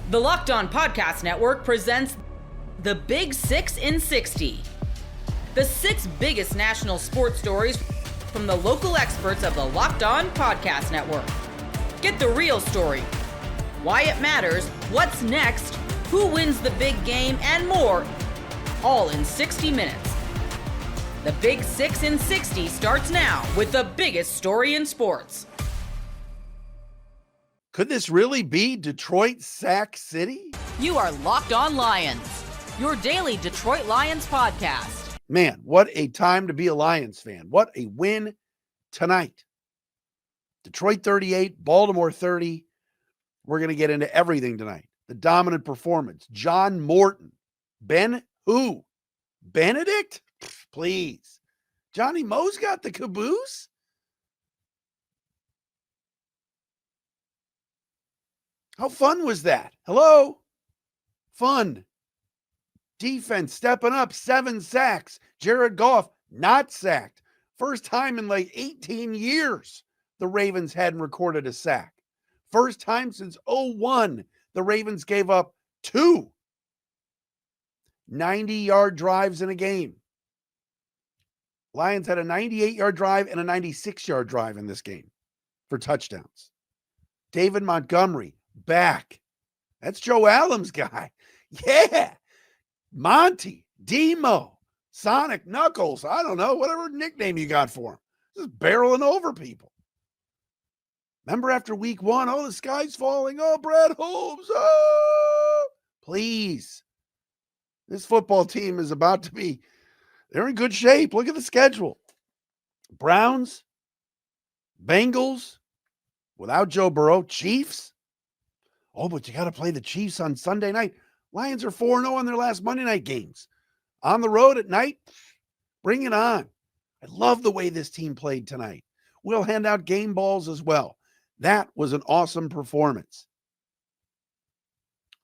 The Locked On Podcast Network presents the Big 6 in 60. The 6 biggest national sports stories from the local experts of the Locked On Podcast Network. Get the real story, why it matters, what's next, who wins the big game, and more, all in 60 minutes. The Big 6 in 60 starts now with the biggest story in sports. Could this really be Detroit Sack City? You are Locked On Lions, your daily Detroit Lions podcast. Man, what a time to be a Lions fan. What a win tonight. Detroit 38, Baltimore 30. We're going to get into everything tonight. The dominant performance. John Morton. Ben who? Benedict? Please. Johnny Moe's got the caboose? How fun was that? Hello? Fun. Defense stepping up, 7 sacks. Jared Goff not sacked. First time in like 18 years the Ravens hadn't recorded a sack. First time since 2001 the Ravens gave up 2 90-yard drives in a game. Lions had a 98-yard drive and a 96-yard drive in this game for touchdowns. David Montgomery back. That's Joe Allen's guy. Yeah. Monty, Demo, Sonic Knuckles. I don't know, whatever nickname you got for him. Just barreling over people. Remember after week 1, oh, the sky's falling. Oh, Brad Holmes. Oh, please. This football team is about to be, they're in good shape. Look at the schedule. Browns, Bengals, without Joe Burrow, Chiefs. Oh, but you got to play the Chiefs on Sunday night. Lions are 4-0 on their last Monday night games. On the road at night, bring it on. I love the way this team played tonight. We'll hand out game balls as well. That was an awesome performance.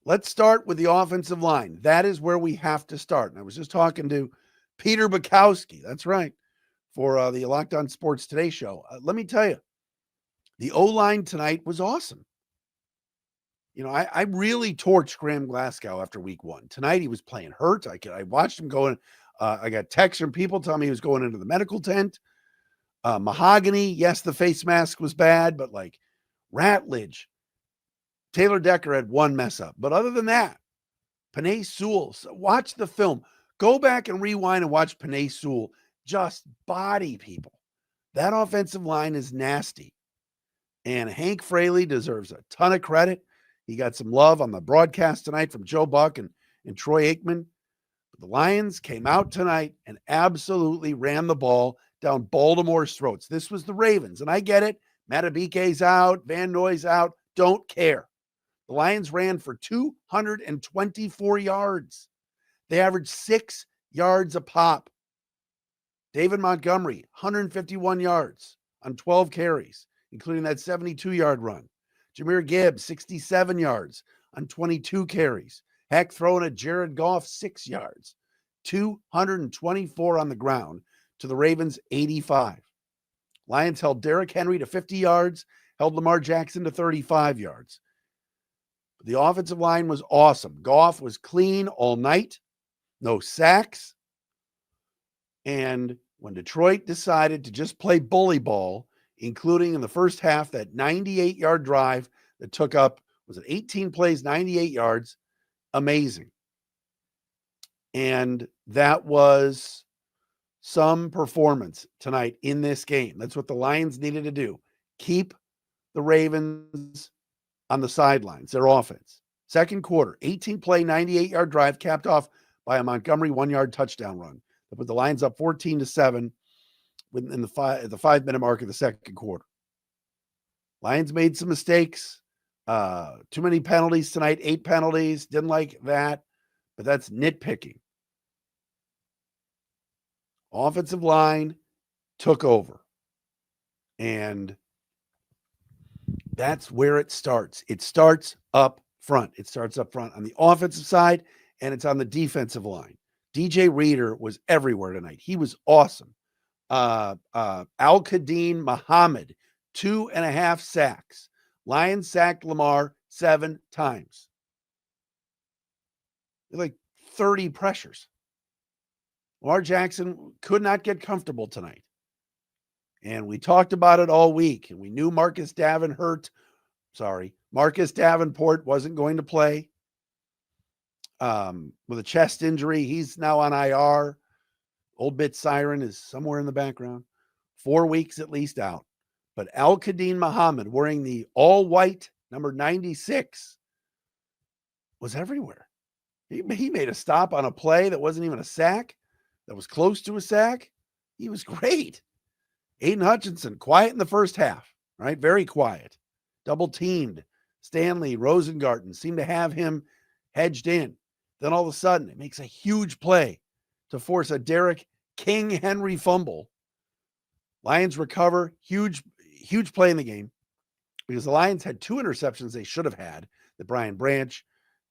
Let's start with the offensive line. That is where we have to start. And I was just talking to Peter Bukowski. That's right. For the Locked On Sports Today show. Let me tell you, the O-line tonight was awesome. You know, I really torched Graham Glasgow after week 1. Tonight he was playing hurt. I watched him going. I got texts from people telling me he was going into the medical tent. Mahogany, yes, the face mask was bad, but like Ratledge, Taylor Decker had one mess up. But other than that, Penei Sewell, watch the film. Go back and rewind and watch Penei Sewell just body people. That offensive line is nasty. And Hank Fraley deserves a ton of credit. He got some love on the broadcast tonight from Joe Buck and Troy Aikman. But the Lions came out tonight and absolutely ran the ball down Baltimore's throats. This was the Ravens, and I get it. Matabike's out, Van Noy's out. Don't care. The Lions ran for 224 yards. They averaged 6 yards a pop. David Montgomery, 151 yards on 12 carries, including that 72-yard run. Jahmyr Gibbs, 67 yards on 22 carries. Heck, throwing at Jared Goff, 6 yards. 224 on the ground to the Ravens' 85. Lions held Derrick Henry to 50 yards, held Lamar Jackson to 35 yards. The offensive line was awesome. Goff was clean all night, no sacks. And when Detroit decided to just play bully ball, including in the first half, that 98-yard drive that took up, was it 18 plays, 98 yards? Amazing. And that was some performance tonight in this game. That's what the Lions needed to do. Keep the Ravens on the sidelines, their offense. Second quarter, 18-play, 98-yard drive capped off by a Montgomery 1-yard touchdown run. That put the Lions up 14-7. In the 5-minute mark of the second quarter. Lions made some mistakes. Too many penalties tonight, 8 penalties. Didn't like that, but that's nitpicking. Offensive line took over. And that's where it starts. It starts up front. It starts up front on the offensive side, and it's on the defensive line. DJ Reader was everywhere tonight. He was awesome. Al-Qadim Muhammad, 2.5 sacks. Lions sacked Lamar 7 times. like 30 pressures. Lamar Jackson could not get comfortable tonight. And we talked about it all week. And we knew Marcus Davenport wasn't going to play with a chest injury. He's now on IR. Old bit siren is somewhere in the background. 4 weeks at least out. But Al-Qadin Muhammad, wearing the all-white number 96, was everywhere. He made a stop on a play that wasn't even a sack, that was close to a sack. He was great. Aiden Hutchinson, quiet in the first half, right? Very quiet. Double teamed. Stanley Rosengarten seemed to have him hedged in. Then all of a sudden, it makes a huge play to force a Derrick King Henry fumble. Lions recover. Huge play in the game because the Lions had 2 interceptions they should have had. That Brian Branch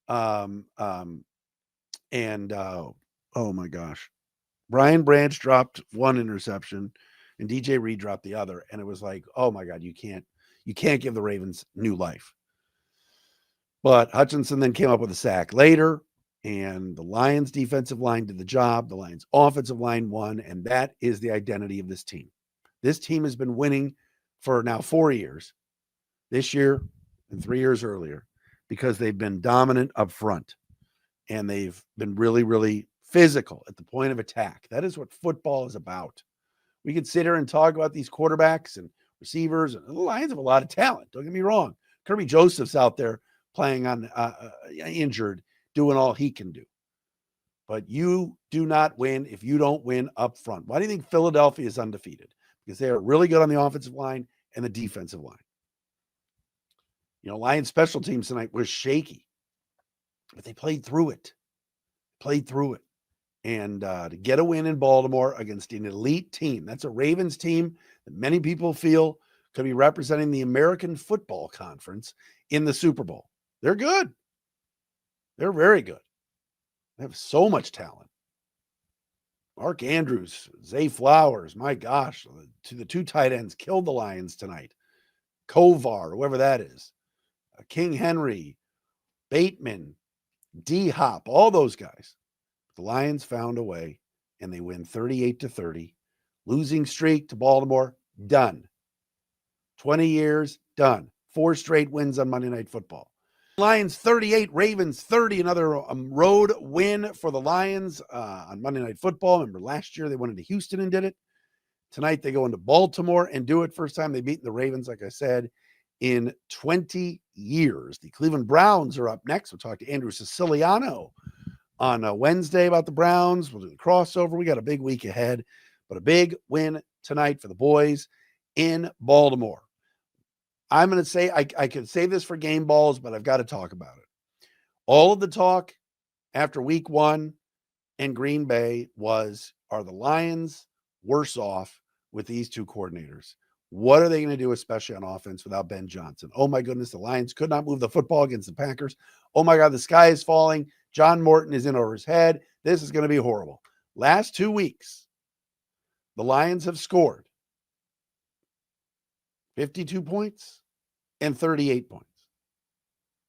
oh my gosh. Brian Branch dropped 1 interception and DJ Reed dropped the other. And it was like, oh my God, you can't give the Ravens new life. But Hutchinson then came up with a sack later, and the Lions defensive line did the job. The Lions offensive line won, and that is the identity of this team. This team has been winning for now 4 years, this year and 3 years earlier, because they've been dominant up front, and they've been really, really physical at the point of attack. That is what football is about. We could sit here and talk about these quarterbacks and receivers, and the Lions have a lot of talent. Don't get me wrong. Kirby Joseph's out there playing on injured, doing all he can do. But you do not win if you don't win up front. Why do you think Philadelphia is undefeated? Because they are really good on the offensive line and the defensive line. You know, Lions special teams tonight was shaky, but they played through it. And to get a win in Baltimore against an elite team, that's a Ravens team that many people feel could be representing the American Football Conference in the Super Bowl. They're good. They're very good. They have so much talent. Mark Andrews, Zay Flowers, my gosh, the 2 tight ends killed the Lions tonight. Kovar, whoever that is. King Henry, Bateman, D-Hop, all those guys. The Lions found a way, and they win 38-30. Losing streak to Baltimore, done. 20 years, done. 4 straight wins on Monday Night Football. Lions 38, Ravens 30, another road win for the Lions on Monday Night Football. Remember last year they went into Houston and did it. Tonight they go into Baltimore and do it. First time they beat the Ravens, like I said, in 20 years. The Cleveland Browns are up next. We'll talk to Andrew Siciliano on Wednesday about the Browns. We'll do the crossover. We got a big week ahead, but a big win tonight for the boys in Baltimore. I'm going to say, I could save this for game balls, but I've got to talk about it. All of the talk after week 1 in Green Bay was, are the Lions worse off with these 2 coordinators? What are they going to do, especially on offense, without Ben Johnson? Oh my goodness, the Lions could not move the football against the Packers. Oh my God, the sky is falling. John Morton is in over his head. This is going to be horrible. Last 2 weeks, the Lions have scored 52 points and 38 points.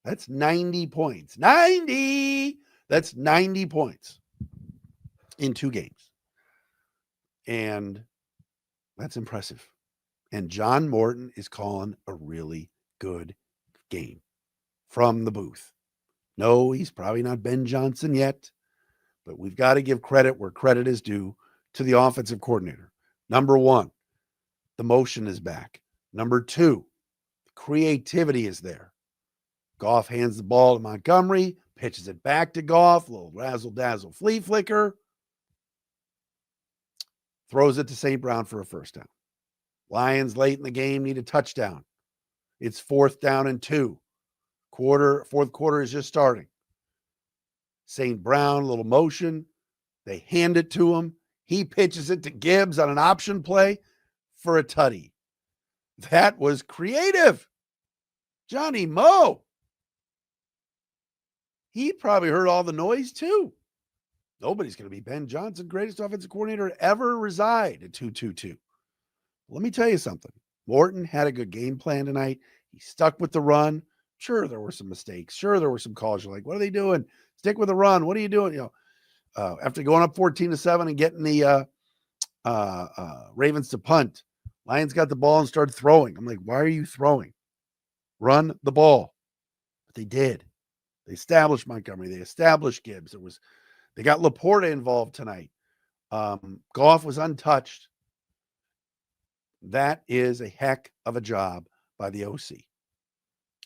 That's 90 points. 90! That's 90 points in 2 games. And that's impressive. And John Morton is calling a really good game from the booth. No, he's probably not Ben Johnson yet, but we've got to give credit where credit is due to the offensive coordinator. Number 1, the motion is back. Number 2, creativity is there. Goff hands the ball to Montgomery, pitches it back to Goff, a little razzle-dazzle flea flicker, throws it to St. Brown for a first down. Lions late in the game need a touchdown. It's 4th down and 2. Fourth quarter is just starting. St. Brown, a little motion. They hand it to him. He pitches it to Gibbs on an option play for a tutty. That was creative. Johnny Moe. He probably heard all the noise too. Nobody's going to be Ben Johnson, greatest offensive coordinator to ever reside at 2-2-2. Let me tell you something. Morton had a good game plan tonight. He stuck with the run. Sure, there were some mistakes. Sure, there were some calls. You're like, what are they doing? Stick with the run. What are you doing? After going up 14-7 and getting the Ravens to punt, Lions got the ball and started throwing. I'm like, why are you throwing? Run the ball. But they did. They established Montgomery. They established Gibbs. They got Laporta involved tonight. Goff was untouched. That is a heck of a job by the OC.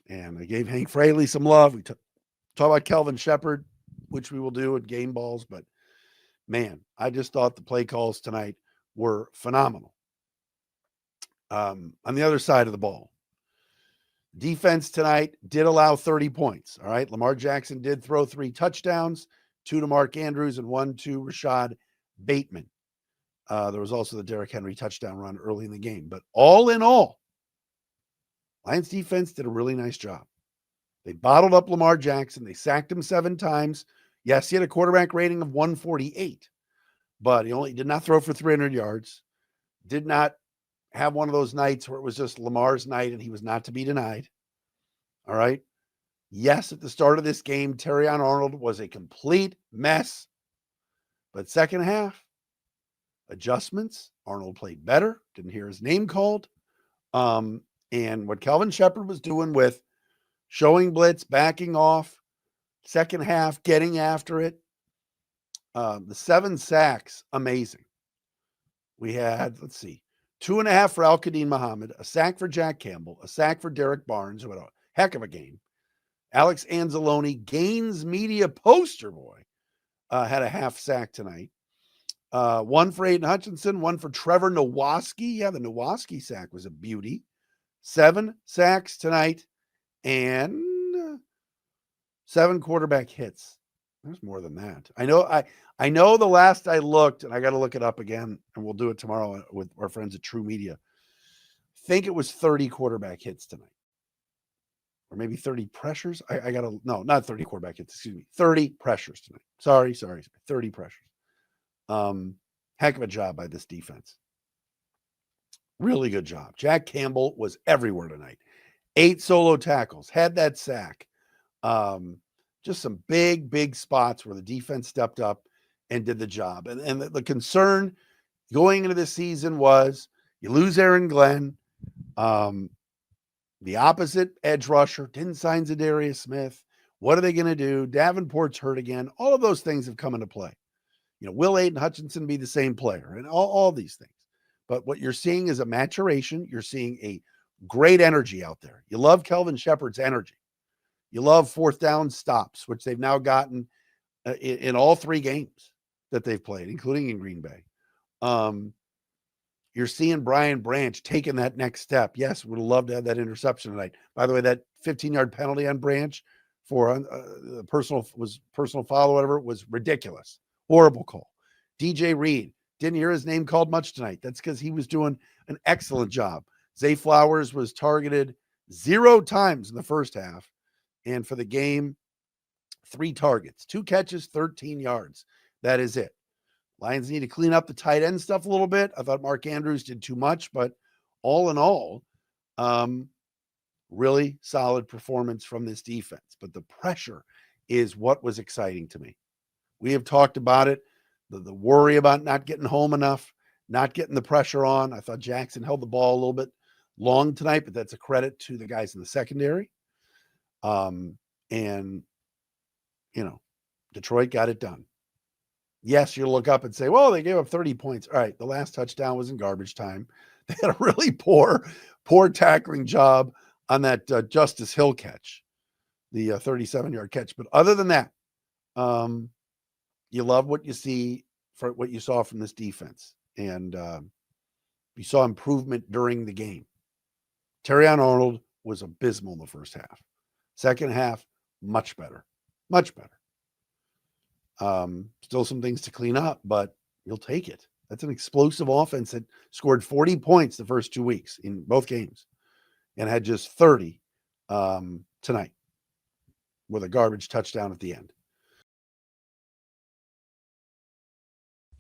And I gave Hank Fraley some love. We talk about Kelvin Shepard, which we will do at Game Balls. But, man, I just thought the play calls tonight were phenomenal. On the other side of the ball, defense tonight did allow 30 points. All right. Lamar Jackson did throw 3 touchdowns, 2 to Mark Andrews and 1 to Rashad Bateman. There was also the Derrick Henry touchdown run early in the game. But all in all, Lions defense did a really nice job. They bottled up Lamar Jackson. They sacked him 7 times. Yes, he had a quarterback rating of 148, but he did not throw for 300 yards. Did not have one of those nights where it was just Lamar's night and he was not to be denied. All right. Yes, at the start of this game, Terrion Arnold was a complete mess. But second half, adjustments. Arnold played better. Didn't hear his name called. And what Kelvin Shepard was doing with showing blitz, backing off, second half, getting after it. The 7 sacks, amazing. We had, 2.5 for Al-Qadim Muhammad, a sack for Jack Campbell, a sack for Derek Barnes, who had a heck of a game. Alex Anzalone, Gaines Media poster boy, had a half sack tonight. 1 for Aiden Hutchinson, 1 for Trevor Nowaski. Yeah, the Nowaski sack was a beauty. 7 sacks tonight and 7 quarterback hits. There's more than that. I know the last I looked, and I got to look it up again, and we'll do it tomorrow with our friends at True Media. I think it was 30 quarterback hits tonight. Or maybe 30 pressures. No, not 30 quarterback hits, excuse me. 30 pressures tonight. Sorry. 30 pressures. Heck of a job by this defense. Really good job. Jack Campbell was everywhere tonight. 8 solo tackles, had that sack. Just some big spots where the defense stepped up and did the job. And the concern going into this season was you lose Aaron Glenn. The opposite edge rusher didn't sign Zadarius Smith. What are they going to do? Davenport's hurt again. All of those things have come into play. Will Aiden Hutchinson be the same player? And all these things. But what you're seeing is a maturation. You're seeing a great energy out there. You love Kelvin Shepard's energy. You love 4th down stops, which they've now gotten in all 3 games that they've played, including in Green Bay. You're seeing Brian Branch taking that next step. Yes, would have loved to have that interception tonight. By the way, that 15-yard penalty on Branch for personal foul or whatever was ridiculous. Horrible call. DJ Reed, didn't hear his name called much tonight. That's because he was doing an excellent job. Zay Flowers was targeted 0 times in the first half. And for the game, 3 targets, 2 catches, 13 yards. That is it. Lions need to clean up the tight end stuff a little bit. I thought Mark Andrews did too much, but all in all, really solid performance from this defense. But the pressure is what was exciting to me. We have talked about it, the worry about not getting home enough, not getting the pressure on. I thought Jackson held the ball a little bit long tonight, but that's a credit to the guys in the secondary. And Detroit got it done. Yes, you'll look up and say, well, they gave up 30 points. All right, the last touchdown was in garbage time. They had a really poor tackling job on that Justice Hill catch, the 37-yard catch. But other than that, you love what you see for what you saw from this defense. And you saw improvement during the game. Terrion Arnold was abysmal in the first half. Second half, much better. Much better. Still some things to clean up, but you'll take it. That's an explosive offense that scored 40 points the first 2 weeks in both games and had just 30 tonight with a garbage touchdown at the end.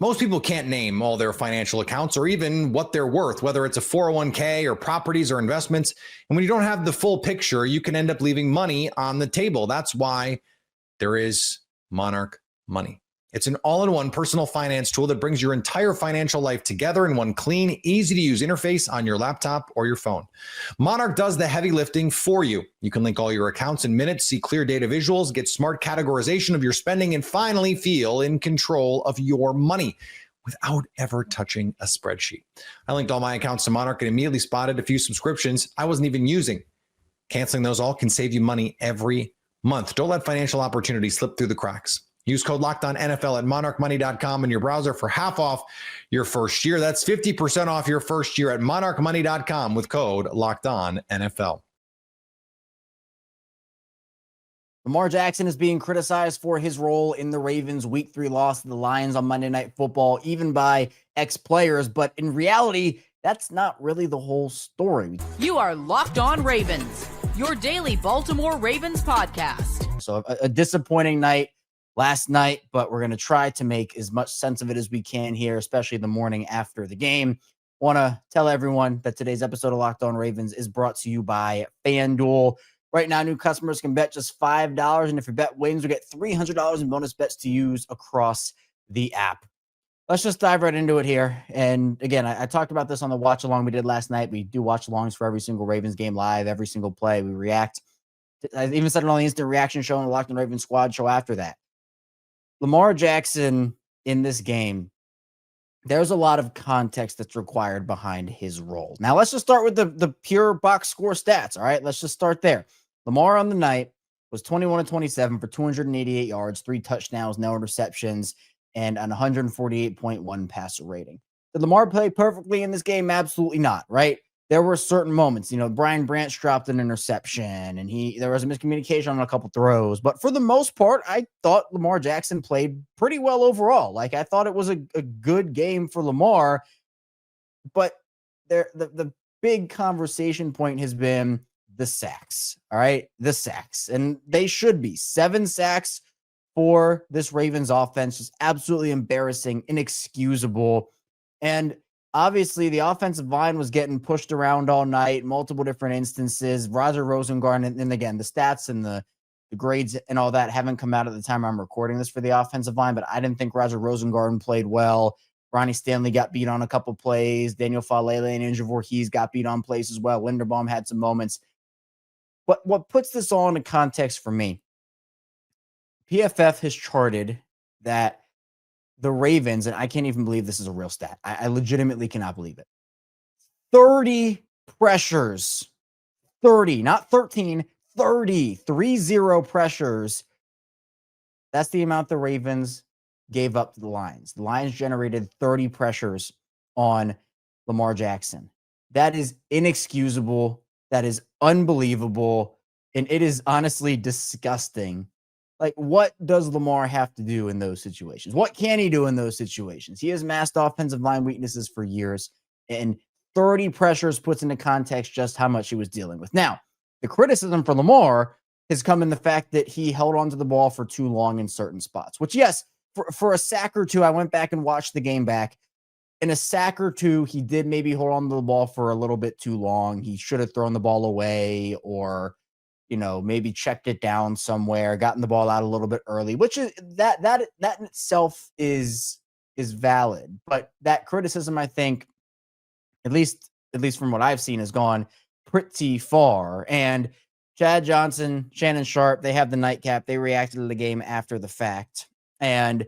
Most people can't name all their financial accounts or even what they're worth, whether it's a 401k or properties or investments. And when you don't have the full picture, you can end up leaving money on the table. That's why there is Monarch Money. It's an all-in-one personal finance tool that brings your entire financial life together in one clean, easy-to-use interface on your laptop or your phone. Monarch does the heavy lifting for you. You can link all your accounts in minutes, see clear data visuals, get smart categorization of your spending, and finally feel in control of your money without ever touching a spreadsheet. I linked all my accounts to Monarch and immediately spotted a few subscriptions I wasn't even using. Canceling those all can save you money every month. Don't let financial opportunities slip through the cracks. Use code LOCKEDONNFL at monarchmoney.com in your browser for half off your first year. That's 50% off your first year at monarchmoney.com with code LOCKEDONNFL. Lamar Jackson is being criticized for his role in the Ravens' Week 3 loss to the Lions on Monday Night Football, even by ex-players. But in reality, that's not really the whole story. You are Locked On Ravens, your daily Baltimore Ravens podcast. So a disappointing night last night, but we're going to try to make as much sense of it as we can here, especially the morning after the game. Want to tell everyone that today's episode of Locked On Ravens is brought to you by FanDuel. Right now, new customers can bet just $5, and if your bet wins, we get $300 in bonus bets to use across the app. Let's just dive right into it here. And again, I talked about this on the watch along we did last night. We do watch alongs for every single Ravens game live, every single play. We react. I even said it on the instant reaction show and the Locked On Ravens squad show after that. Lamar Jackson in this game, there's a lot of context that's required behind his role. Now, let's just start with the pure box score stats, all right? Let's just start there. Lamar on the night was 21-27 for 288 yards, 3 touchdowns, no interceptions, and an 148.1 passer rating. Did Lamar play perfectly in this game? Absolutely not, right? There were certain moments, Brian Branch dropped an interception and there was a miscommunication on a couple throws. But for the most part, I thought Lamar Jackson played pretty well overall. Like, I thought it was a good game for Lamar. But the big conversation point has been the sacks, all right? The sacks. And they should be 7 sacks for this Ravens offense. Just absolutely embarrassing, inexcusable. And obviously, the offensive line was getting pushed around all night, multiple different instances. Roger Rosengarten, and again, the stats and the grades and all that haven't come out at the time I'm recording this for the offensive line, but I didn't think Roger Rosengarten played well. Ronnie Stanley got beat on a couple plays. Daniel Falele and Andrew Voorhees got beat on plays as well. Linderbaum had some moments. But what puts this all into context for me, PFF has charted that the Ravens, and I can't even believe this is a real stat. I legitimately cannot believe it. 30 pressures. 30, not 13, 30 pressures. That's the amount the Ravens gave up to the Lions. The Lions generated 30 pressures on Lamar Jackson. That is inexcusable. That is unbelievable. And it is honestly disgusting. Like, what does Lamar have to do in those situations? What can he do in those situations? He has masked offensive line weaknesses for years, and 30 pressures puts into context just how much he was dealing with. Now, the criticism for Lamar has come in the fact that he held onto the ball for too long in certain spots, which, yes, for a sack or two, I went back and watched the game back. In a sack or two, he did maybe hold on to the ball for a little bit too long. He should have thrown the ball away or maybe checked it down somewhere, gotten the ball out a little bit early, which is that in itself is valid. But that criticism, I think, at least from what I've seen, has gone pretty far. And Chad Johnson, Shannon Sharp, they have the nightcap. They reacted to the game after the fact. And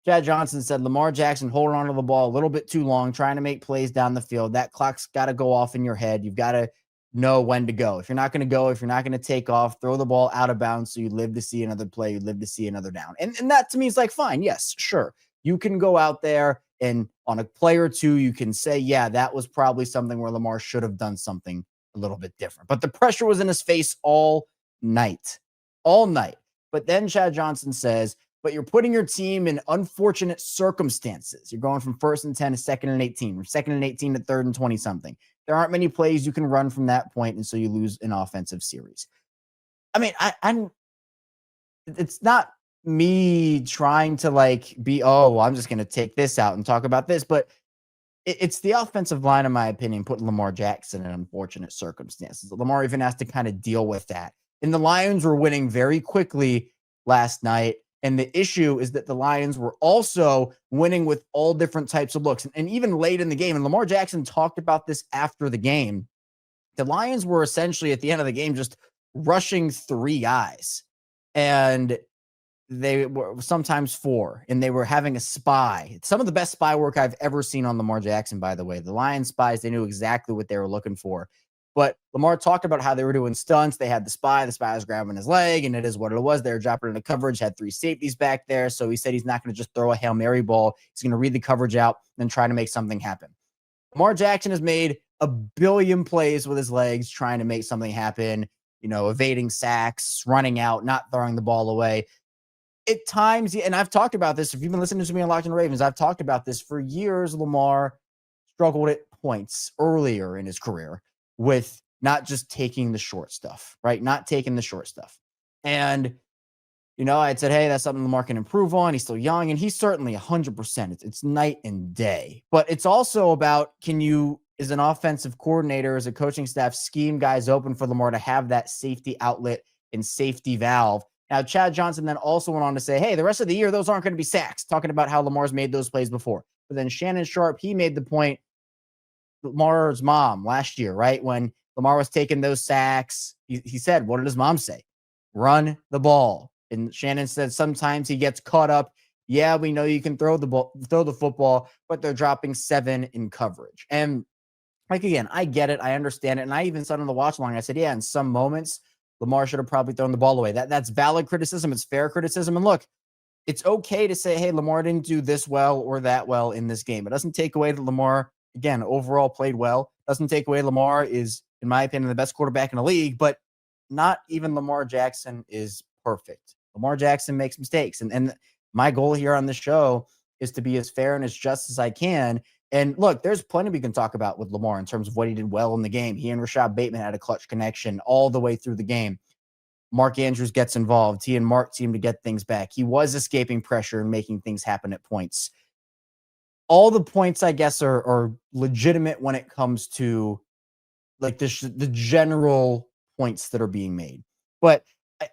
Chad Johnson said, Lamar Jackson holding on to the ball a little bit too long, trying to make plays down the field. That clock's got to go off in your head. You've got to know when to go. If you're not going to go, if you're not going to take off, throw the ball out of bounds so you live to see another play, you live to see another down. And that to me is like, fine, yes, sure. You can go out there and on a play or two, you can say, yeah, that was probably something where Lamar should have done something a little bit different. But the pressure was in his face all night. But then Chad Johnson says, but you're putting your team in unfortunate circumstances. You're going from 1st and 10 to 2nd and 18, from 2nd and 18 to 3rd and 20 something. There aren't many plays you can run from that point, and so you lose an offensive series. I mean, it's not me trying to like be, oh, I'm just going to take this out and talk about this. But it's the offensive line, in my opinion, putting Lamar Jackson in unfortunate circumstances. Lamar even has to kind of deal with that. And the Lions were winning very quickly last night. And the issue is that the Lions were also winning with all different types of looks. And even late in the game, and Lamar Jackson talked about this after the game, the Lions were essentially at the end of the game just rushing 3 guys. And they were sometimes 4, and they were having a spy. Some of the best spy work I've ever seen on Lamar Jackson, by the way. The Lions spies, they knew exactly what they were looking for. But Lamar talked about how they were doing stunts. They had the spy was grabbing his leg, and it is what it was. They were dropping into coverage, had 3 safeties back there. So he said he's not going to just throw a Hail Mary ball. He's going to read the coverage out and try to make something happen. Lamar Jackson has made a billion plays with his legs trying to make something happen, evading sacks, running out, not throwing the ball away. At times, and I've talked about this, if you've been listening to me on Locked On Ravens, I've talked about this for years. Lamar struggled at points earlier in his career with not just taking the short stuff, right? Not taking the short stuff. And, I'd said, hey, that's something Lamar can improve on. He's still young, and he's certainly 100%. It's night and day. But it's also about, can you, as an offensive coordinator, as a coaching staff, scheme guys open for Lamar to have that safety outlet and safety valve. Now, Chad Johnson then also went on to say, hey, the rest of the year, those aren't going to be sacks, talking about how Lamar's made those plays before. But then Shannon Sharp, he made the point, Lamar's mom last year, right? When Lamar was taking those sacks, he said, what did his mom say? Run the ball. And Shannon said sometimes he gets caught up. Yeah, we know you can throw the football, but they're dropping 7 in coverage. And again, I get it. I understand it. And I even said on the watch along, I said, yeah, in some moments, Lamar should have probably thrown the ball away. That's valid criticism. It's fair criticism. And look, it's okay to say, hey, Lamar didn't do this well or that well in this game. It doesn't take away that Lamar, again, overall played well. Doesn't take away Lamar is, in my opinion, the best quarterback in the league, but not even Lamar Jackson is perfect. Lamar Jackson makes mistakes. And my goal here on the show is to be as fair and as just as I can. And look, there's plenty we can talk about with Lamar in terms of what he did well in the game. He and Rashad Bateman had a clutch connection all the way through the game. Mark Andrews gets involved. He and Mark seem to get things back. He was escaping pressure and making things happen at points. All the points, I guess, are legitimate when it comes to like the general points that are being made. But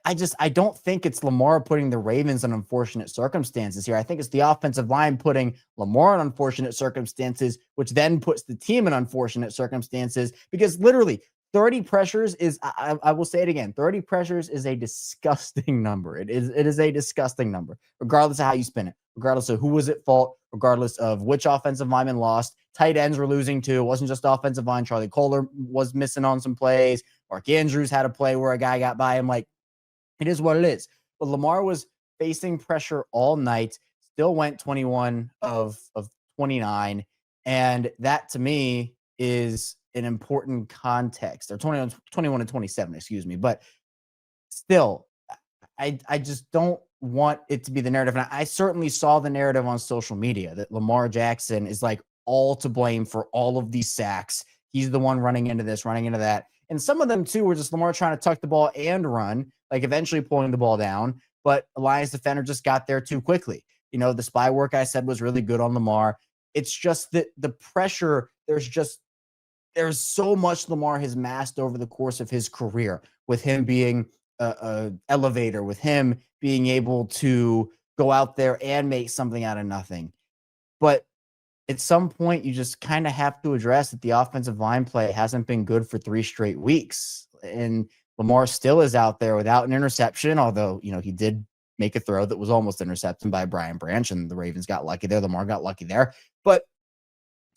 I don't think it's Lamar putting the Ravens in unfortunate circumstances here. I think it's the offensive line putting Lamar in unfortunate circumstances, which then puts the team in unfortunate circumstances, because literally 30 pressures is, I will say it again, 30 pressures is a disgusting number. It is a disgusting number, regardless of how you spin it, regardless of who was at fault, regardless of which offensive lineman lost. Tight ends were losing too. It wasn't just offensive line. Charlie Kohler was missing on some plays. Mark Andrews had a play where a guy got by him. Like, it is what it is. But Lamar was facing pressure all night, still went 21 of 29. And that to me is an important context. Or 21 and 27, excuse me. But still, I just don't want it to be the narrative. And I certainly saw the narrative on social media that Lamar Jackson is like all to blame for all of these sacks. He's the one running into this, running into that. And some of them, too, were just Lamar trying to tuck the ball and run, like eventually pulling the ball down. But a Lions defender just got there too quickly. The spy work I said was really good on Lamar. It's just that the pressure, there's so much Lamar has masked over the course of his career, with him being a elevator, with him being able to go out there and make something out of nothing. But at some point, you just kind of have to address that the offensive line play hasn't been good for 3 straight weeks. And Lamar still is out there without an interception, although, he did make a throw that was almost intercepted by Brian Branch, and the Ravens got lucky there. Lamar got lucky there. But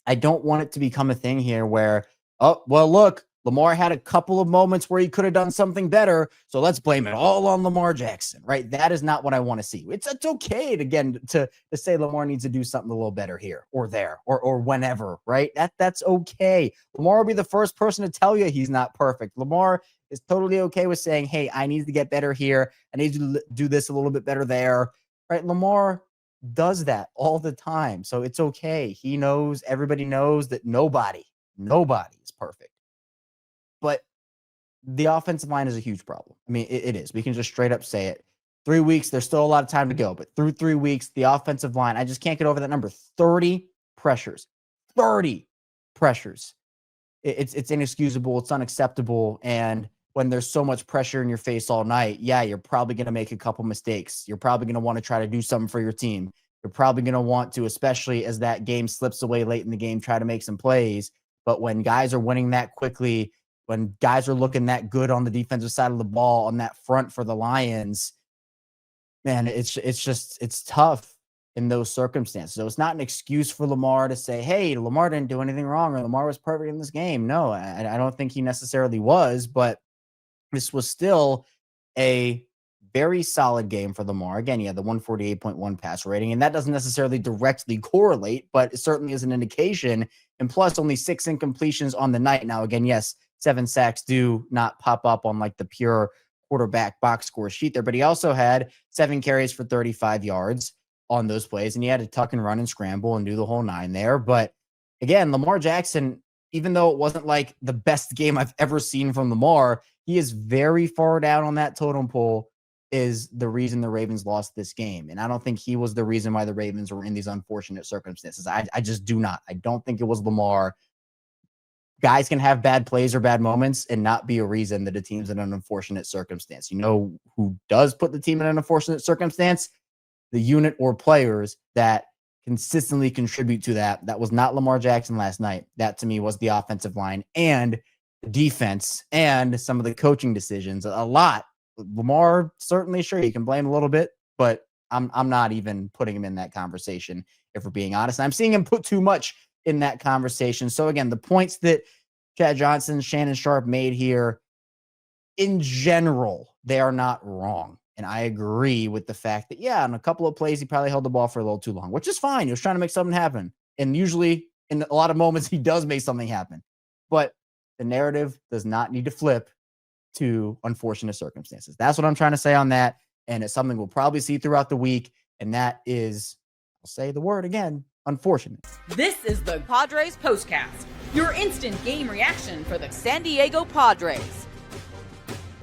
I don't want it to become a thing here where, oh, well, look, Lamar had a couple of moments where he could have done something better, so let's blame it all on Lamar Jackson, right? That is not what I want to see. It's okay, again, to say Lamar needs to do something a little better here or there or whenever, right? That's okay. Lamar will be the first person to tell you he's not perfect. Lamar is totally okay with saying, hey, I need to get better here. I need to do this a little bit better there, right? Lamar does that all the time, so it's okay. He knows, everybody knows that nobody is perfect. But the offensive line is a huge problem. I mean, it is. We can just straight up say it. 3 weeks, there's still a lot of time to go, but through 3 weeks, the offensive line, I just can't get over that number. 30 pressures. 30 pressures. It's inexcusable. It's unacceptable. And when there's so much pressure in your face all night, yeah, you're probably going to make a couple mistakes. You're probably going to want to try to do something for your team. You're probably going to want to, especially as that game slips away late in the game, try to make some plays. But when guys are winning that quickly, when guys are looking that good on the defensive side of the ball, on that front for the Lions, man, it's tough in those circumstances. So it's not an excuse for Lamar to say, hey, Lamar didn't do anything wrong or Lamar was perfect in this game. No, I don't think he necessarily was, but this was still a very solid game for Lamar. Again, he had the 148.1 passer rating, and that doesn't necessarily directly correlate, but it certainly is an indication. And plus, only 6 incompletions on the night. Now, again, yes, 7 sacks do not pop up on like the pure quarterback box score sheet there, but he also had 7 carries for 35 yards on those plays, and he had to tuck and run and scramble and do the whole 9 there. But again, Lamar Jackson, even though it wasn't like the best game I've ever seen from Lamar, he is very far down on that totem pole, is the reason the Ravens lost this game. And I don't think he was the reason why the Ravens were in these unfortunate circumstances. I just do not. I don't think it was Lamar. Guys can have bad plays or bad moments and not be a reason that a team's in an unfortunate circumstance. You know who does put the team in an unfortunate circumstance? The unit or players that consistently contribute to that. That was not Lamar Jackson last night. That to me was the offensive line and the defense and some of the coaching decisions. A lot. Lamar, certainly, sure, you can blame a little bit, but I'm not even putting him in that conversation, if we're being honest. And I'm seeing him put too much in that conversation. So again, the points that Chad Johnson, Shannon Sharpe made here, in general, they are not wrong. And I agree with the fact that, yeah, on a couple of plays, he probably held the ball for a little too long, which is fine. He was trying to make something happen. And usually in a lot of moments, he does make something happen. But the narrative does not need to flip to unfortunate circumstances. That's what I'm trying to say on that. And it's something we'll probably see throughout the week. And that is, I'll say the word again, unfortunate. This is the Padres Postcast, your instant game reaction for the San Diego Padres.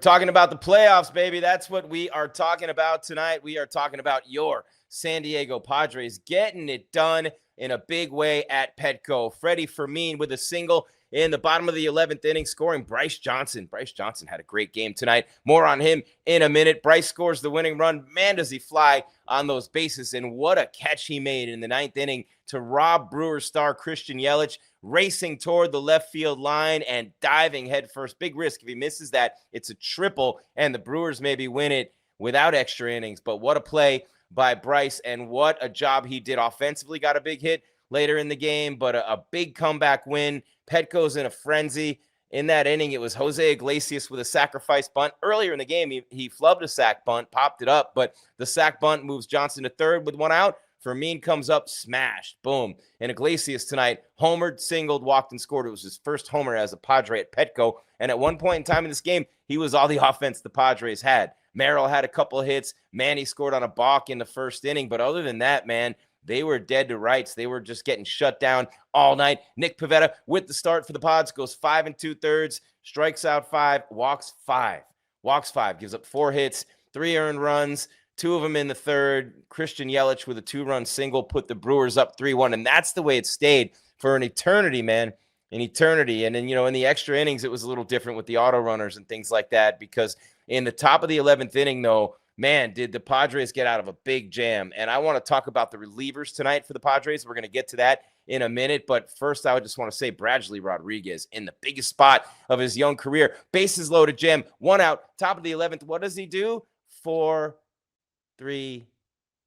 Talking about the playoffs, baby. That's what we are talking about tonight. We are talking about your San Diego Padres getting it done in a big way at Petco. Freddie Fermin with a single in the bottom of the 11th inning, scoring Bryce Johnson. Bryce Johnson had a great game tonight. More on him in a minute. Bryce scores the winning run. Man, does he fly on those bases. And what a catch he made in the 9th inning to rob Brewers star Christian Yelich, racing toward the left field line and diving headfirst. Big risk. If he misses that, it's a triple, and the Brewers maybe win it without extra innings. But what a play by Bryce, and what a job he did offensively. Got a big hit later in the game, but a big comeback win. Petco's in a frenzy. In that inning, it was Jose Iglesias with a sacrifice bunt. Earlier in the game, he flubbed a sac bunt, popped it up, but the sac bunt moves Johnson to third with 1 out. Fermin comes up, smashed, boom. And Iglesias tonight homered, singled, walked, and scored. It was his first homer as a Padre at Petco. And at one point in time in this game, he was all the offense the Padres had. Merrill had a couple of hits. Manny scored on a balk in the first inning. But other than that, man, they were dead to rights. They were just getting shut down all night. Nick Pivetta with the start for the Pods goes 5 2/3, strikes out 5, walks 5. Gives up 4 hits, 3 earned runs, 2 of them in the third. Christian Yelich with a 2-run single put the Brewers up 3-1. And that's the way it stayed for an eternity, man. An eternity. And then, in the extra innings, it was a little different with the auto runners and things like that, because in the top of the 11th inning, though, man, did the Padres get out of a big jam. And I want to talk about the relievers tonight for the Padres. We're going to get to that in a minute. But first, I would just want to say Bradley Rodriguez in the biggest spot of his young career. Bases loaded, jam, 1 out, top of the 11th. What does he do? 4-3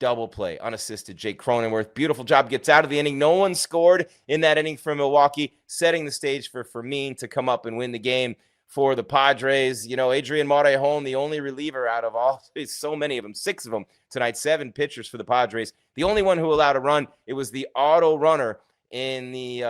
double play, unassisted. Jake Cronenworth, beautiful job, gets out of the inning. No one scored in that inning for Milwaukee, setting the stage for Fermin to come up and win the game for the Padres. Adrian Morejon, the only reliever out of all, so many of them, 6 of them tonight, 7 pitchers for the Padres. The only one who allowed a run, it was the auto runner in the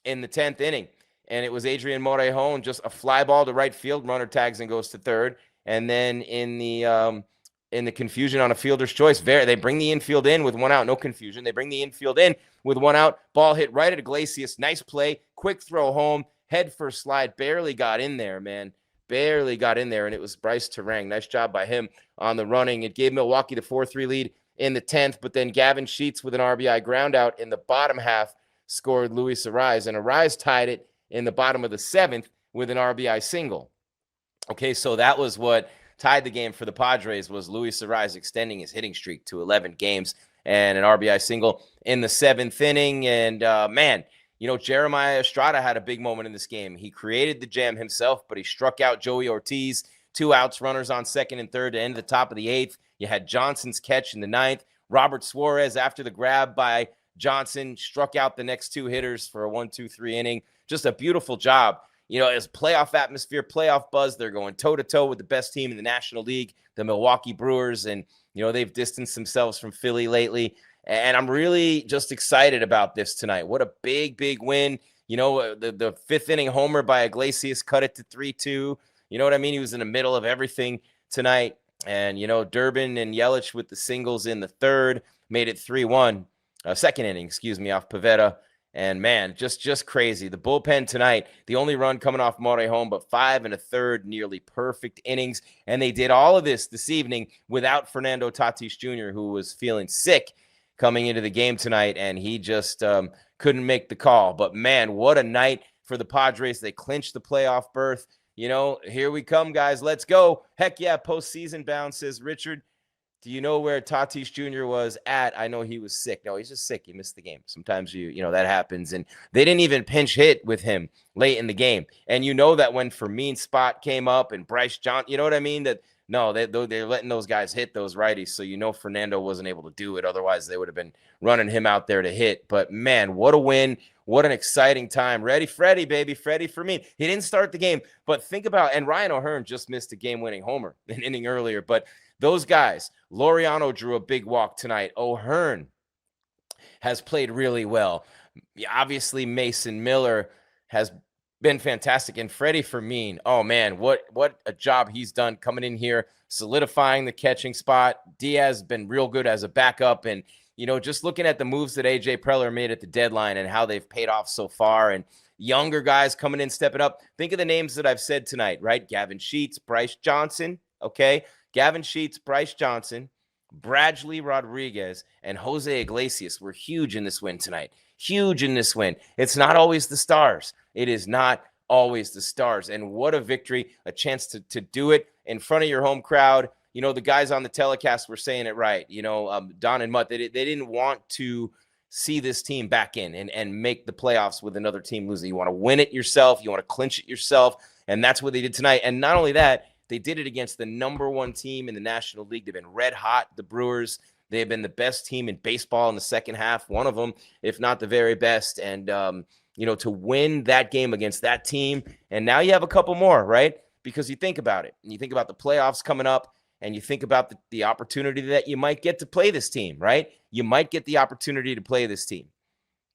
10th inning. And it was Adrian Morejon, just a fly ball to right field, runner tags and goes to third. And then in the confusion on a fielder's choice, they bring the infield in with 1 out, no confusion. They bring the infield in with 1 out, ball hit right at Iglesias. Nice play, quick throw home. Head first slide, barely got in there, man. barely got in there, and it was Bryce Terang. Nice job by him on the running. It gave Milwaukee the 4-3 lead in the 10th, but then Gavin Sheets with an RBI ground out in the bottom half scored Luis Arise, and Arise tied it in the bottom of the 7th with an RBI single. Okay, so that was what tied the game for the Padres, was Luis Arise extending his hitting streak to 11 games and an RBI single in the 7th inning. And man, you know, Jeremiah Estrada had a big moment in this game. He created the jam himself, but he struck out Joey Ortiz. 2 outs, runners on second and third to end the top of the 8th. You had Johnson's catch in the 9th. Robert Suarez, after the grab by Johnson, struck out the next 2 hitters for a 1-2-3 inning. Just a beautiful job. You know, as playoff atmosphere, playoff buzz, they're going toe-to-toe with the best team in the National League, the Milwaukee Brewers, and, you know, they've distanced themselves from Philly lately. And I'm really just excited about this tonight. What a big, big win. You know, the 5th inning homer by Iglesias cut it to 3-2. You know what I mean? He was in the middle of everything tonight. And, you know, Durbin and Yelich with the singles in the 3rd made it 3-1. Second inning, off Pivetta. And, man, just crazy. The bullpen tonight, the only run coming off Morejon, but 5 1/3 nearly perfect innings. And they did all of this evening without Fernando Tatis Jr., who was feeling sick coming into the game tonight, and he just couldn't make the call. But, man, what a night for the Padres. They clinched the playoff berth. You know, here we come, guys. Let's go. Heck yeah, postseason bound, says Richard. Do you know where Tatis Jr. was at? I know he was sick. No, he's just sick. He missed the game. Sometimes you know, that happens. And they didn't even pinch hit with him late in the game. And you know that when Fermin spot came up and Bryce Johnson, you know what I mean? That no, they're letting those guys hit those righties. So you know Fernando wasn't able to do it. Otherwise, they would have been running him out there to hit. But, man, what a win. What an exciting time. Ready, Freddie, baby. Freddie Fermin. He didn't start the game. But think about, and Ryan O'Hearn just missed a game-winning homer an inning earlier. But those guys, Laureano drew a big walk tonight. O'Hearn has played really well. Obviously, Mason Miller has been fantastic. And Freddie Fermin, oh, man, what a job he's done coming in here, solidifying the catching spot. Diaz been real good as a backup. And, you know, just looking at the moves that A.J. Preller made at the deadline and how they've paid off so far, and younger guys coming in, stepping up. Think of the names that I've said tonight, right? Gavin Sheets, Bryce Johnson, okay? Gavin Sheets, Bryce Johnson, Bradley Rodriguez, and Jose Iglesias were huge in this win tonight. Huge in this win. It's not always the stars. It is not always the stars. And what a victory, a chance to do it in front of your home crowd. You know, the guys on the telecast were saying it right. You know, Don and Mutt, they didn't want to see this team back in and make the playoffs with another team losing. You want to win it yourself. You want to clinch it yourself. And that's what they did tonight. And not only that, they did it against the number 1 team in the National League. They've been red hot, the Brewers. They have been the best team in baseball in the second half, one of them, if not the very best. And, you know, to win that game against that team, and now you have a couple more, right? Because you think about it, and you think about the playoffs coming up, and you think about the opportunity that you might get to play this team, right? You might get the opportunity to play this team.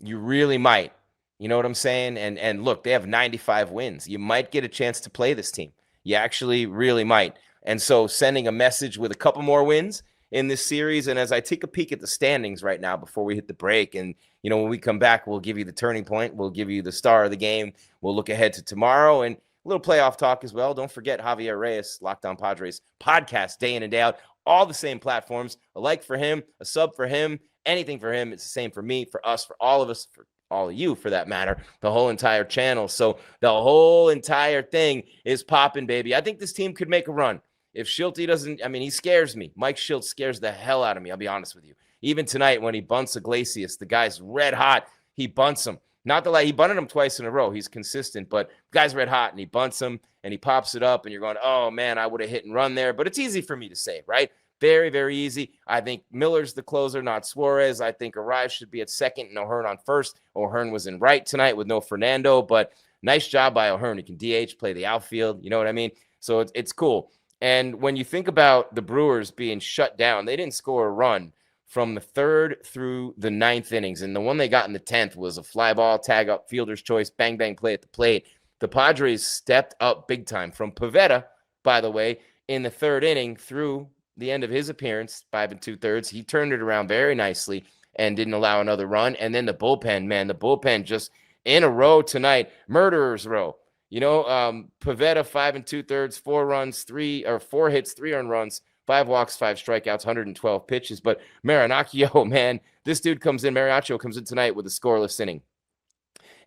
You really might. You know what I'm saying? And look, they have 95 wins. You might get a chance to play this team. You actually really might. And so sending a message with a couple more wins in this series. And as I take a peek at the standings right now before we hit the break, and, you know, when we come back, we'll give you the turning point. We'll give you the star of the game. We'll look ahead to tomorrow and a little playoff talk as well. Don't forget Javier Reyes, Locked On Padres podcast day in and day out. All the same platforms. A like for him, a sub for him, anything for him. It's the same for me, for us, for all of us, for all of you, for that matter, the whole entire channel. So the whole entire thing is popping, baby. I think this team could make a run. If Schilte doesn't, I mean, he scares me. Mike Schilte scares the hell out of me, I'll be honest with you. Even tonight when he bunts Iglesias, the guy's red hot. He bunts him. Not that he bunted him twice in a row. He's consistent, but the guy's red hot, and he bunts him, and he pops it up, and you're going, oh, man, I would have hit and run there. But it's easy for me to say, right? Very, very easy. I think Miller's the closer, not Suarez. I think Arise should be at second and O'Hearn on first. O'Hearn was in right tonight with no Fernando, but nice job by O'Hearn. He can DH, play the outfield. You know what I mean? So it's cool. And when you think about the Brewers being shut down, they didn't score a run from the 3rd through the 9th innings. And the one they got in the 10th was a fly ball, tag up, fielder's choice, bang, bang play at the plate. The Padres stepped up big time from Pivetta, by the way, in the 3rd inning through the end of his appearance, 5 2/3. He turned it around very nicely and didn't allow another run. And then the bullpen, man, the bullpen just in a row tonight, murderer's row. Pavetta 5 2/3, 4 hits, 3 earned runs, 5 walks, 5 strikeouts, 112 pitches. But Marinaccio, man, Marinaccio comes in tonight with a scoreless inning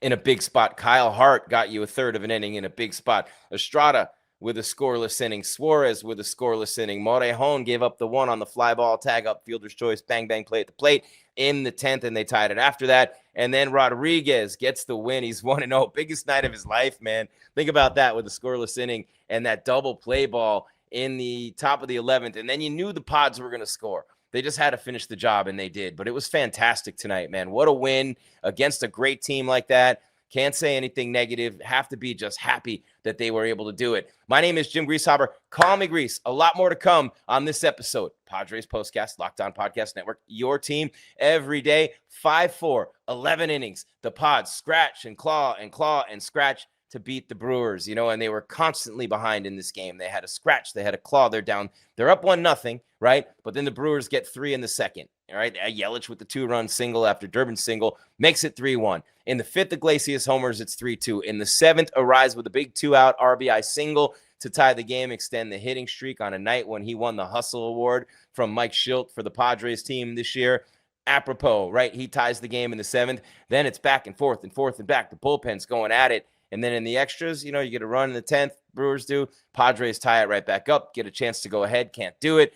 in a big spot. Kyle Hart got you a third of an inning in a big spot. Estrada with a scoreless inning. Suarez with a scoreless inning. Morejon gave up the 1 on the fly ball, tag up, fielder's choice, bang, bang, play at the plate in the 10th, and they tied it after that. And then Rodriguez gets the win. He's 1-0. Biggest night of his life, man. Think about that with a scoreless inning and that double play ball in the top of the 11th. And then you knew the Pods were going to score. They just had to finish the job, and they did. But it was fantastic tonight, man. What a win against a great team like that. Can't say anything negative. Have to be just happy that they were able to do it. My name is Jim Greasehaber. Call me Grease. A lot more to come on this episode. Padres Postcast, Locked On Podcast Network. Your team every day. 5-4, 11 innings. The Pods scratch and claw and scratch to beat the Brewers, and they were constantly behind in this game. They had a scratch, they had a claw, they're down. They're up 1-0, right? But then the Brewers get 3 in the second, all right? Yelich with the 2-run single after Durbin's single makes it 3-1. In the 5th, Iglesias homers, it's 3-2. In the 7th, Arise with a big 2-out RBI single to tie the game, extend the hitting streak on a night when he won the Hustle Award from Mike Schilt for the Padres team this year. Apropos, right? He ties the game in the 7th. Then it's back and forth and back. The bullpen's going at it. And then in the extras, you get a run in the 10th. Brewers do. Padres tie it right back up. Get a chance to go ahead. Can't do it.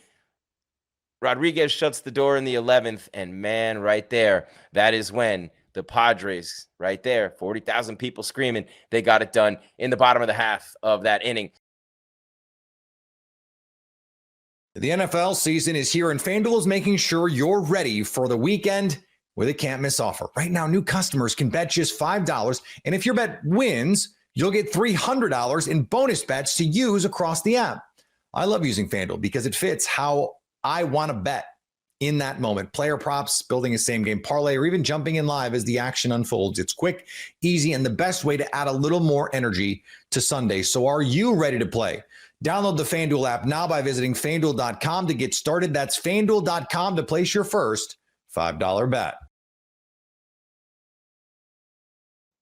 Rodriguez shuts the door in the 11th. And, man, right there, that is when the Padres, right there, 40,000 people screaming, they got it done in the bottom of the half of that inning. The NFL season is here, and FanDuel is making sure you're ready for the weekend with a can't-miss offer. Right now, new customers can bet just $5, and if your bet wins, you'll get $300 in bonus bets to use across the app. I love using FanDuel because it fits how I want to bet in that moment. Player props, building a same-game parlay, or even jumping in live as the action unfolds. It's quick, easy, and the best way to add a little more energy to Sunday. So are you ready to play? Download the FanDuel app now by visiting FanDuel.com to get started. That's FanDuel.com to place your first $5 bet.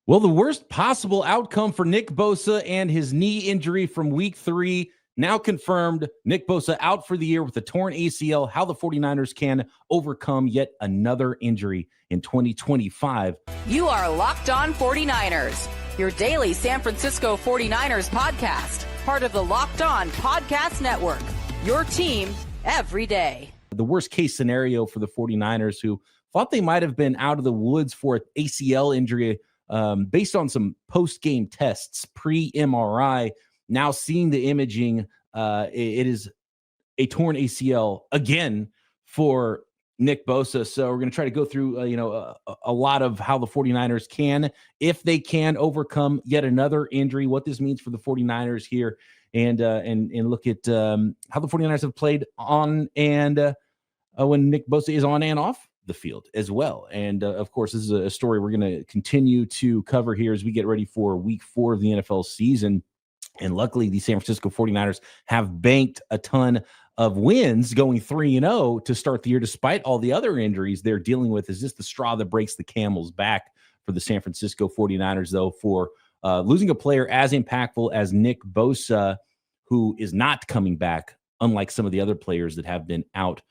Well, the worst possible outcome for Nick Bosa and his knee injury from week 3 now confirmed. Nick Bosa out for the year with a torn ACL. How the 49ers can overcome yet another injury in 2025. You are Locked On 49ers, your daily San Francisco 49ers podcast, part of the Locked On Podcast Network, your team every day. The worst case scenario for the 49ers, who thought they might have been out of the woods for an ACL injury based on some post-game tests, pre-MRI. Now seeing the imaging, it is a torn ACL again for Nick Bosa. So we're going to try to go through, a lot of how the 49ers can, if they can overcome yet another injury, what this means for the 49ers here, and look at how the 49ers have played on and when Nick Bosa is on and off the field as well. And of course, this is a story we're going to continue to cover here as we get ready for week 4 of the NFL season. And luckily, the San Francisco 49ers have banked a ton of wins, going 3-0 to start the year, despite all the other injuries they're dealing with. Is this the straw that breaks the camel's back for the San Francisco 49ers, though, for losing a player as impactful as Nick Bosa, who is not coming back, unlike some of the other players that have been out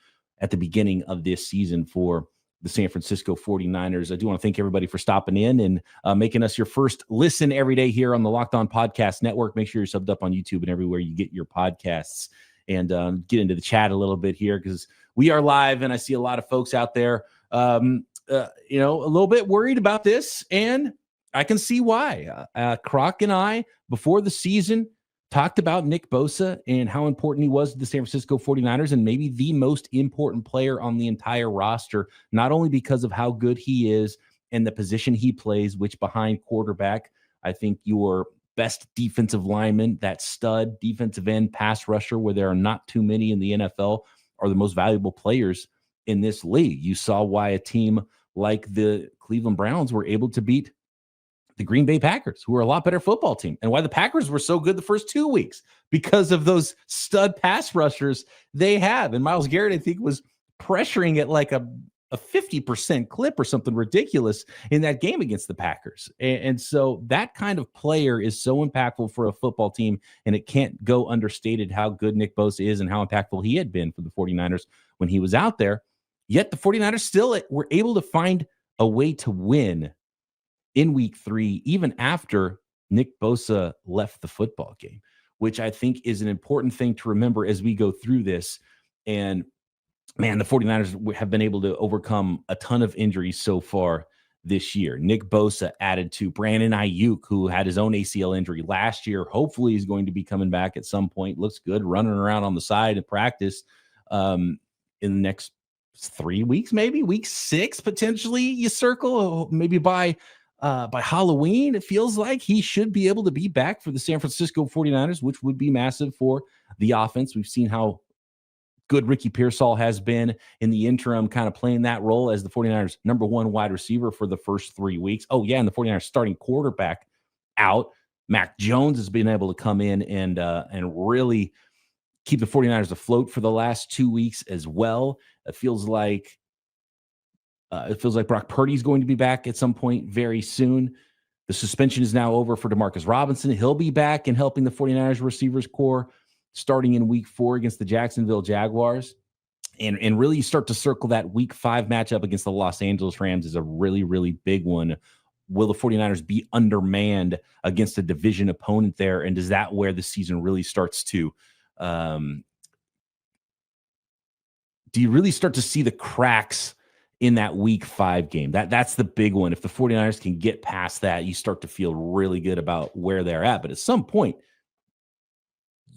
at the beginning of this season for the San Francisco 49ers. I do want to thank everybody for stopping in and making us your first listen every day here on the Locked On Podcast Network. Make sure you're subbed up on YouTube and everywhere you get your podcasts, and get into the chat a little bit here because we are live, and I see a lot of folks out there, a little bit worried about this, and I can see why. Croc and I, before the season, talked about Nick Bosa and how important he was to the San Francisco 49ers, and maybe the most important player on the entire roster, not only because of how good he is and the position he plays, which behind quarterback, I think your best defensive lineman, that stud defensive end pass rusher, where there are not too many in the NFL, are the most valuable players in this league. You saw why a team like the Cleveland Browns were able to beat the Green Bay Packers, who are a lot better football team, and why the Packers were so good the first 2 weeks, because of those stud pass rushers they have. And Myles Garrett, I think, was pressuring at like a a 50% clip or something ridiculous in that game against the Packers. And so that kind of player is so impactful for a football team, and it can't go understated how good Nick Bosa is and how impactful he had been for the 49ers when he was out there. Yet the 49ers still were able to find a way to win in week 3, even after Nick Bosa left the football game, which I think is an important thing to remember as we go through this. And man, the 49ers have been able to overcome a ton of injuries so far this year. Nick Bosa added to Brandon Ayuk, who had his own ACL injury last year. Hopefully he's going to be coming back at some point. Looks good running around on the side of practice in the next 3 weeks, maybe week 6, potentially you circle, maybe by Halloween. It feels like he should be able to be back for the San Francisco 49ers, which would be massive for the offense. We've seen how good Ricky Pearsall has been in the interim, kind of playing that role as the 49ers number 1 wide receiver for the first 3 weeks. Oh yeah, and the 49ers starting quarterback out. Mac Jones has been able to come in and really keep the 49ers afloat for the last 2 weeks as well. It feels like Brock Purdy is going to be back at some point very soon. The suspension is now over for Demarcus Robinson. He'll be back and helping the 49ers receivers core starting in week 4 against the Jacksonville Jaguars. And really you start to circle that week 5 matchup against the Los Angeles Rams is a really, really big one. Will the 49ers be undermanned against a division opponent there? And is that where the season really starts to do you really start to see the cracks in that week 5 game? That's the big one. If the 49ers can get past that, you start to feel really good about where they're at. But at some point,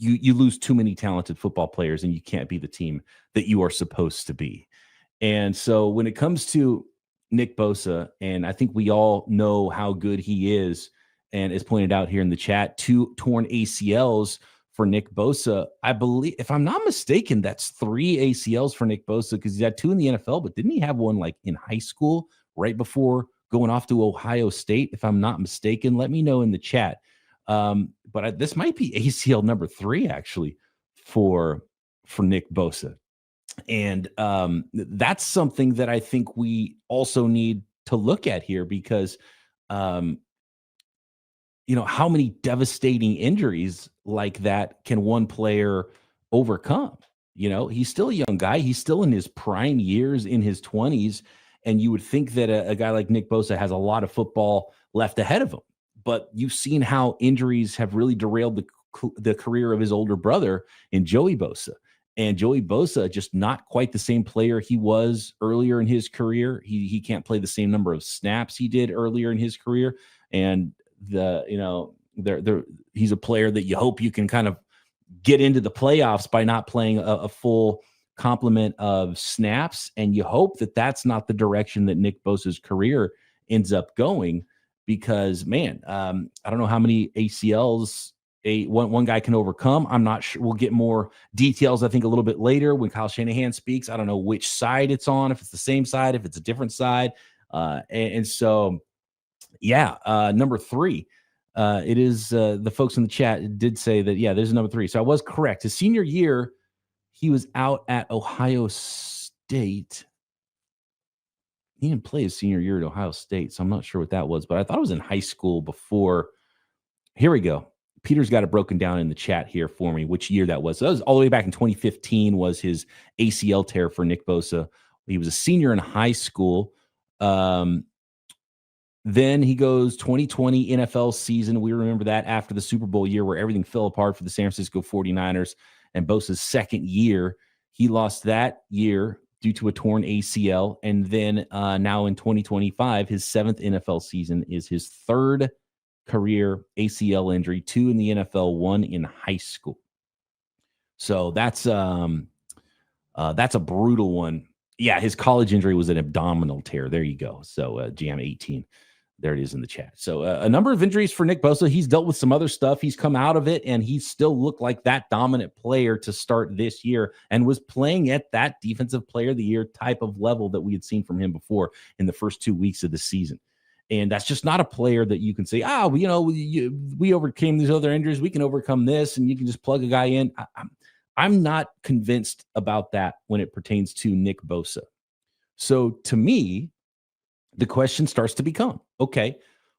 you lose too many talented football players and you can't be the team that you are supposed to be. And so when it comes to Nick Bosa, and I think we all know how good he is, and as pointed out here in the chat, 2 torn ACLs for Nick Bosa. I believe, if I'm not mistaken, that's 3 ACLs for Nick Bosa because he's had 2 in the NFL, but didn't he have one like in high school right before going off to Ohio State? If I'm not mistaken, let me know in the chat. But this might be ACL number 3 actually for Nick Bosa. And that's something that I think we also need to look at here because, how many devastating injuries like that can one player overcome? He's still a young guy. He's still in his prime years, in his 20s. And you would think that a guy like Nick Bosa has a lot of football left ahead of him. But you've seen how injuries have really derailed the career of his older brother in Joey Bosa. And Joey Bosa, just not quite the same player he was earlier in his career. He can't play the same number of snaps he did earlier in his career. And he's a player that you hope you can kind of get into the playoffs by not playing a full complement of snaps. And you hope that that's not the direction that Nick Bosa's career ends up going because, man, I don't know how many ACLs one guy can overcome. I'm not sure. We'll get more details, I think, a little bit later when Kyle Shanahan speaks. I don't know which side it's on, if it's the same side, if it's a different side. So, number 3. It is the folks in the chat did say that, there's a number 3. So I was correct. His senior year, he was out at Ohio State. He didn't play his senior year at Ohio State, so I'm not sure what that was, but I thought it was in high school before. Here we go. Peter's got it broken down in the chat here for me, which year that was. So that was all the way back in 2015 was his ACL tear for Nick Bosa. He was a senior in high school. Then he goes 2020 NFL season. We remember that after the Super Bowl year where everything fell apart for the San Francisco 49ers and Bosa's second year. He lost that year due to a torn ACL. And then now in 2025, his 7th NFL season is his 3rd career ACL injury, 2 in the NFL, 1 in high school. So that's a brutal one. Yeah, his college injury was an abdominal tear. There you go. So Jam 18. There it is in the chat. So a number of injuries for Nick Bosa. He's dealt with some other stuff. He's come out of it, and he still looked like that dominant player to start this year and was playing at that defensive player of the year type of level that we had seen from him before in the first 2 weeks of the season. And that's just not a player that you can say, we overcame these other injuries. We can overcome this, and you can just plug a guy in. I'm not convinced about that when it pertains to Nick Bosa. So to me, the question starts to become, okay,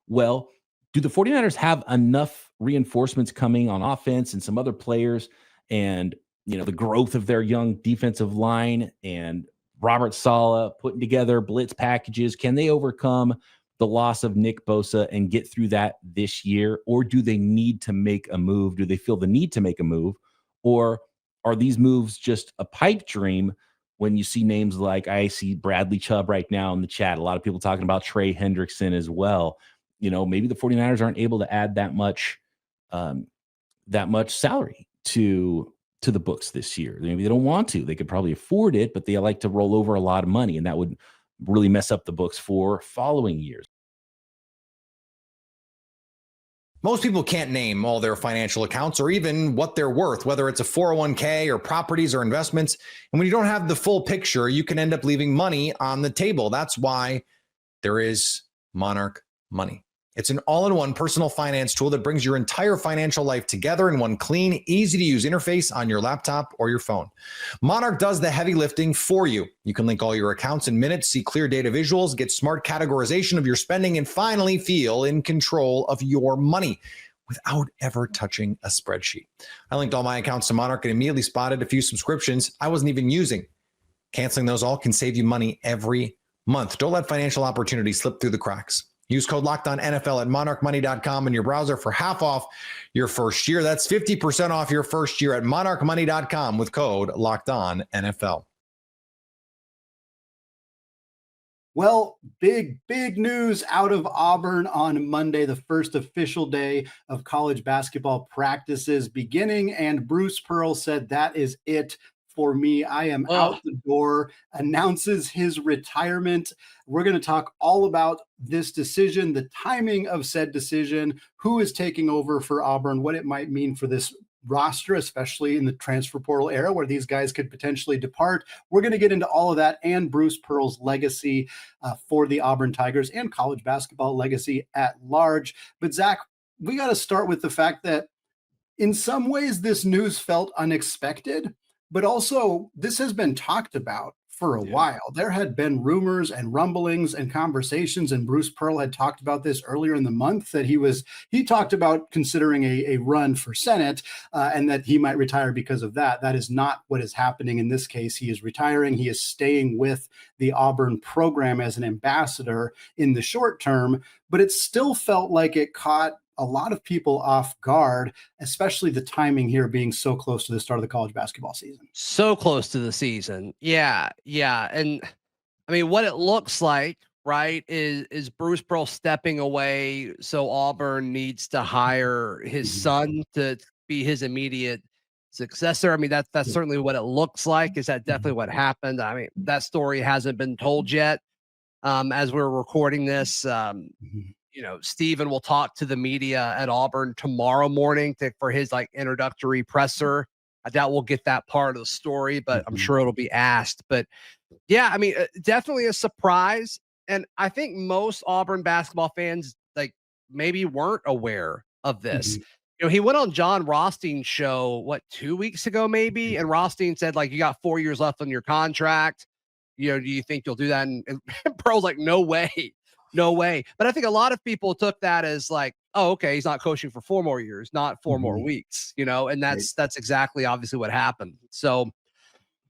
well, do the 49ers have enough reinforcements coming on offense and some other players and, the growth of their young defensive line and Robert Saleh putting together blitz packages? Can they overcome the loss of Nick Bosa and get through that this year? Or do they need to make a move? Do they feel the need to make a move? Or are these moves just a pipe dream when you see names like, I see Bradley Chubb right now in the chat, a lot of people talking about Trey Hendrickson as well. Maybe the 49ers aren't able to add that much salary to the books this year. Maybe they don't want to. They could probably afford it, but they like to roll over a lot of money, and that would really mess up the books for following years. Most people can't name all their financial accounts or even what they're worth, whether it's a 401k or properties or investments. And when you don't have the full picture, you can end up leaving money on the table. That's why there is Monarch Money. It's an all-in-one personal finance tool that brings your entire financial life together in one clean, easy-to-use interface on your laptop or your phone. Monarch does the heavy lifting for you. You can link all your accounts in minutes, see clear data visuals, get smart categorization of your spending, and finally feel in control of your money without ever touching a spreadsheet. I linked all my accounts to Monarch and immediately spotted a few subscriptions I wasn't even using. Canceling those all can save you money every month. Don't let financial opportunities slip through the cracks. Use code LOCKEDONNFL at monarchmoney.com in your browser for half off your first year. That's 50% off your first year at monarchmoney.com with code LOCKEDONNFL. Well, big news out of Auburn on Monday, the first official day of college basketball practices beginning, and Bruce Pearl said that is it for me. I am out the door, announces his retirement. We're going to talk all about this decision, the timing of said decision, who is taking over for Auburn, what it might mean for this roster, especially in the transfer portal era where these guys could potentially depart. We're going to get into all of that and Bruce Pearl's legacy for the Auburn Tigers and college basketball legacy at large. But Zach, we got to start with the fact that in some ways this news felt unexpected, but also this has been talked about for a while. There had been rumors and rumblings and conversations, and Bruce Pearl had talked about this earlier in the month, that he talked about considering a run for Senate and that he might retire because of that. That is not what is happening in this case. He is retiring. He is staying with the Auburn program as an ambassador in the short term, but it still felt like it caught a lot of people off guard, especially the timing here being so close to the start of the college basketball season. So close to the season. Yeah. And I mean, what it looks like, right, is Bruce Pearl stepping away. So Auburn needs to hire his son to be his immediate successor. I mean, that's certainly what it looks like. Is that definitely what happened? I mean, that story hasn't been told yet. As we're recording this, Stephen will talk to the media at Auburn tomorrow morning for his introductory presser. I doubt we'll get that part of the story, but I'm sure it'll be asked. But yeah, I mean, definitely a surprise. And I think most Auburn basketball fans maybe weren't aware of this. He went on John Rothstein's show, 2 weeks ago, maybe. And Rothstein said, you got 4 years left on your contract. Do you think you'll do that? And Pearl's like, no way. But I think a lot of people took that as oh, okay, he's not coaching for 4 more years, not 4 more weeks, and that's exactly obviously what happened. So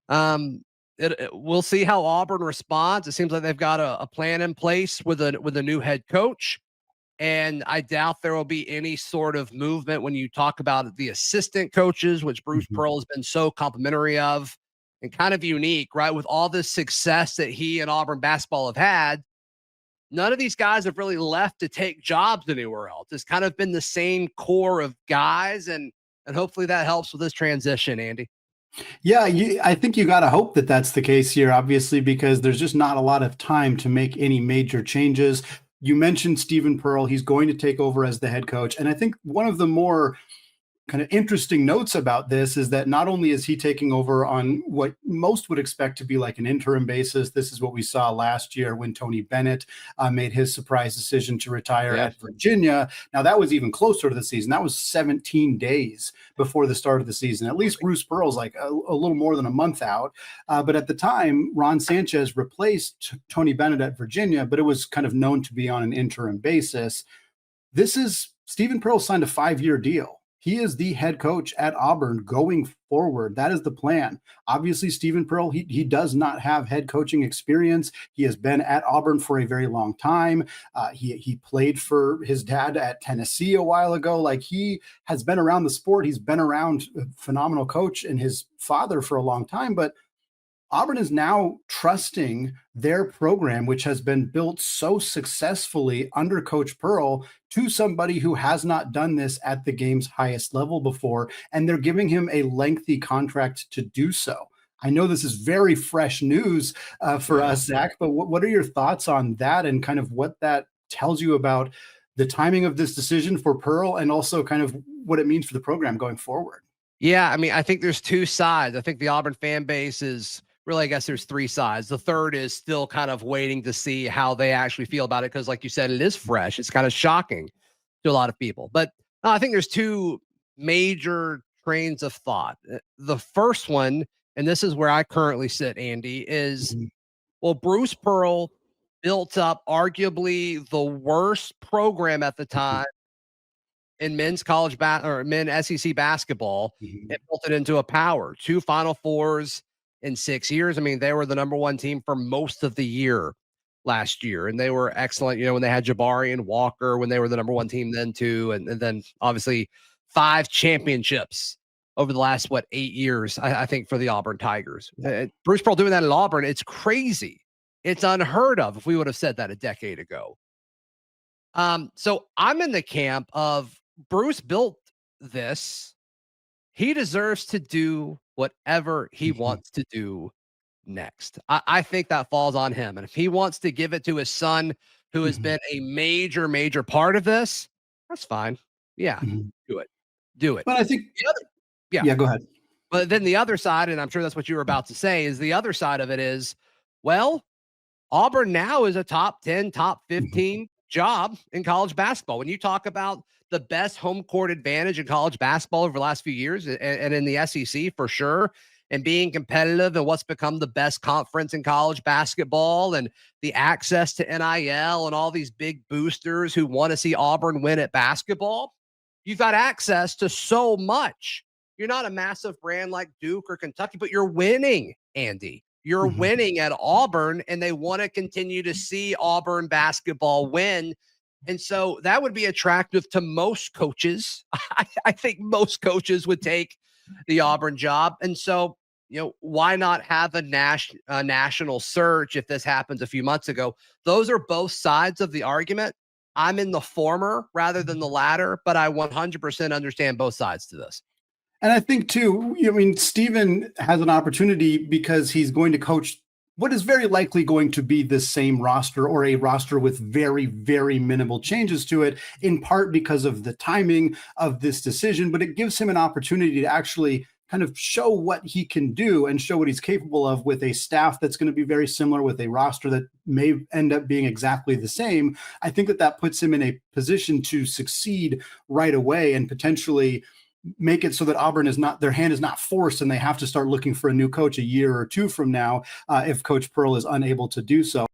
we'll see how Auburn responds. It seems like they've got a plan in place with a new head coach. And I doubt there will be any sort of movement when you talk about the assistant coaches, which Bruce Pearl has been so complimentary of and kind of unique, right? With all the success that he and Auburn basketball have had, none of these guys have really left to take jobs anywhere else. It's kind of been the same core of guys, and hopefully that helps with this transition, Andy. Yeah, I think you got to hope that that's the case here, obviously, because there's just not a lot of time to make any major changes. You mentioned Stephen Pearl. He's going to take over as the head coach. And I think one of the more kind of interesting notes about this is that not only is he taking over on what most would expect to be like an interim basis, this is what we saw last year when Tony Bennett made his surprise decision to retire at Virginia. Now, that was even closer to the season. That was 17 days before the start of the season. At least Bruce Pearl's like a little more than a month out. But at the time, Ron Sanchez replaced Tony Bennett at Virginia, but it was kind of known to be on an interim basis. Stephen Pearl signed a 5-year deal. He is the head coach at Auburn going forward. That is the plan. Obviously, Stephen Pearl, he does not have head coaching experience. He has been at Auburn for a very long time. He played for his dad at Tennessee a while ago. Like, he has been around the sport. He's been around a phenomenal coach and his father for a long time. But Auburn is now trusting their program, which has been built so successfully under Coach Pearl, to somebody who has not done this at the game's highest level before, and they're giving him a lengthy contract to do so. I know this is very fresh news for us, Zach, but what are your thoughts on that and kind of what that tells you about the timing of this decision for Pearl and also kind of what it means for the program going forward? Yeah, I mean, I think there's two sides. I think the Auburn fan base is really, I guess there's three sides. The third is still kind of waiting to see how they actually feel about it. Cause like you said, it is fresh. It's kind of shocking to a lot of people, but no, I think there's two major trains of thought. The first one, and this is where I currently sit, Andy, is, well, Bruce Pearl built up arguably the worst program at the time in men's college men's SEC basketball, and built it into a power. 2 Final Fours in 6 years. I mean, they were the number one team for most of the year last year, and they were excellent, when they had Jabari and Walker, when they were the number one team then too. And then obviously 5 championships over the last, 8 years, I think, for the Auburn Tigers. Bruce Pearl doing that at Auburn, it's crazy. It's unheard of if we would have said that a decade ago. So I'm in the camp of Bruce built this. He deserves to do whatever he wants to do next. I think that falls on him. And if he wants to give it to his son, who has been a major, major part of this, that's fine. Yeah, do it. But I think, go ahead. But then the other side, and I'm sure that's what you were about to say, is the other side of it is, well, Auburn now is a top 10, top 15 job in college basketball. When you talk about the best home court advantage in college basketball over the last few years, and in the SEC for sure, and being competitive in what's become the best conference in college basketball, and the access to NIL and all these big boosters who want to see Auburn win at basketball, you've got access to so much. You're not a massive brand like Duke or Kentucky, but you're winning, Andy. You're winning at Auburn, and they want to continue to see Auburn basketball win. And so that would be attractive to most coaches. I think most coaches would take the Auburn job. And so, why not have a national search if this happens a few months ago? Those are both sides of the argument. I'm in the former rather than the latter, but I 100% understand both sides to this. And I think too, Stephen has an opportunity because he's going to coach what is very likely going to be the same roster, or a roster with very, very minimal changes to it, in part because of the timing of this decision. But it gives him an opportunity to actually kind of show what he can do and show what he's capable of with a staff that's going to be very similar, with a roster that may end up being exactly the same. I think that puts him in a position to succeed right away and potentially make it so that Auburn their hand is not forced and they have to start looking for a new coach a year or two from now if Coach Pearl is unable to do so.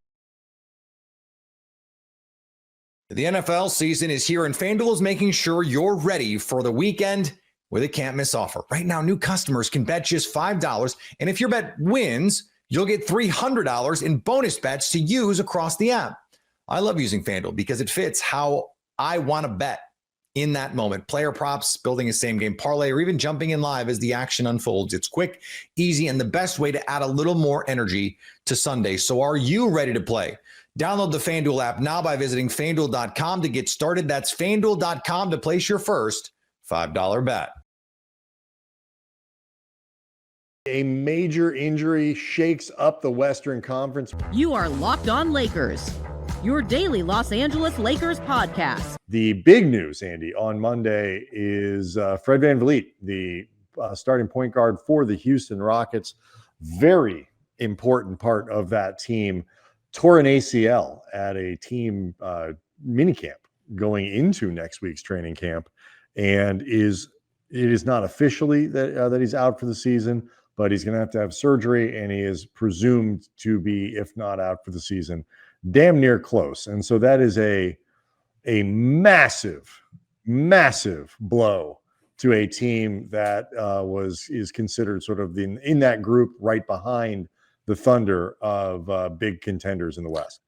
The NFL season is here, and FanDuel is making sure you're ready for the weekend with a can't-miss offer. Right now, new customers can bet just $5, and if your bet wins, you'll get $300 in bonus bets to use across the app. I love using FanDuel because it fits how I want to bet in that moment. Player props, building a same-game parlay, or even jumping in live as the action unfolds. It's quick, easy, and the best way to add a little more energy to Sunday. So are you ready to play? Download the FanDuel app now by visiting FanDuel.com to get started. That's FanDuel.com to place your first $5 bet. A major injury shakes up the Western Conference. You are Locked On Lakers, your daily Los Angeles Lakers podcast. The big news, Andy, on Monday is Fred VanVleet, the starting point guard for the Houston Rockets. Very important part of that team. Tore an ACL at a team minicamp going into next week's training camp, and it is not officially that he's out for the season, but he's going to have surgery, and he is presumed to be, if not out for the season, damn near close. And so that is a massive blow to a team that is considered sort of in that group right behind the Thunder of big contenders in the West.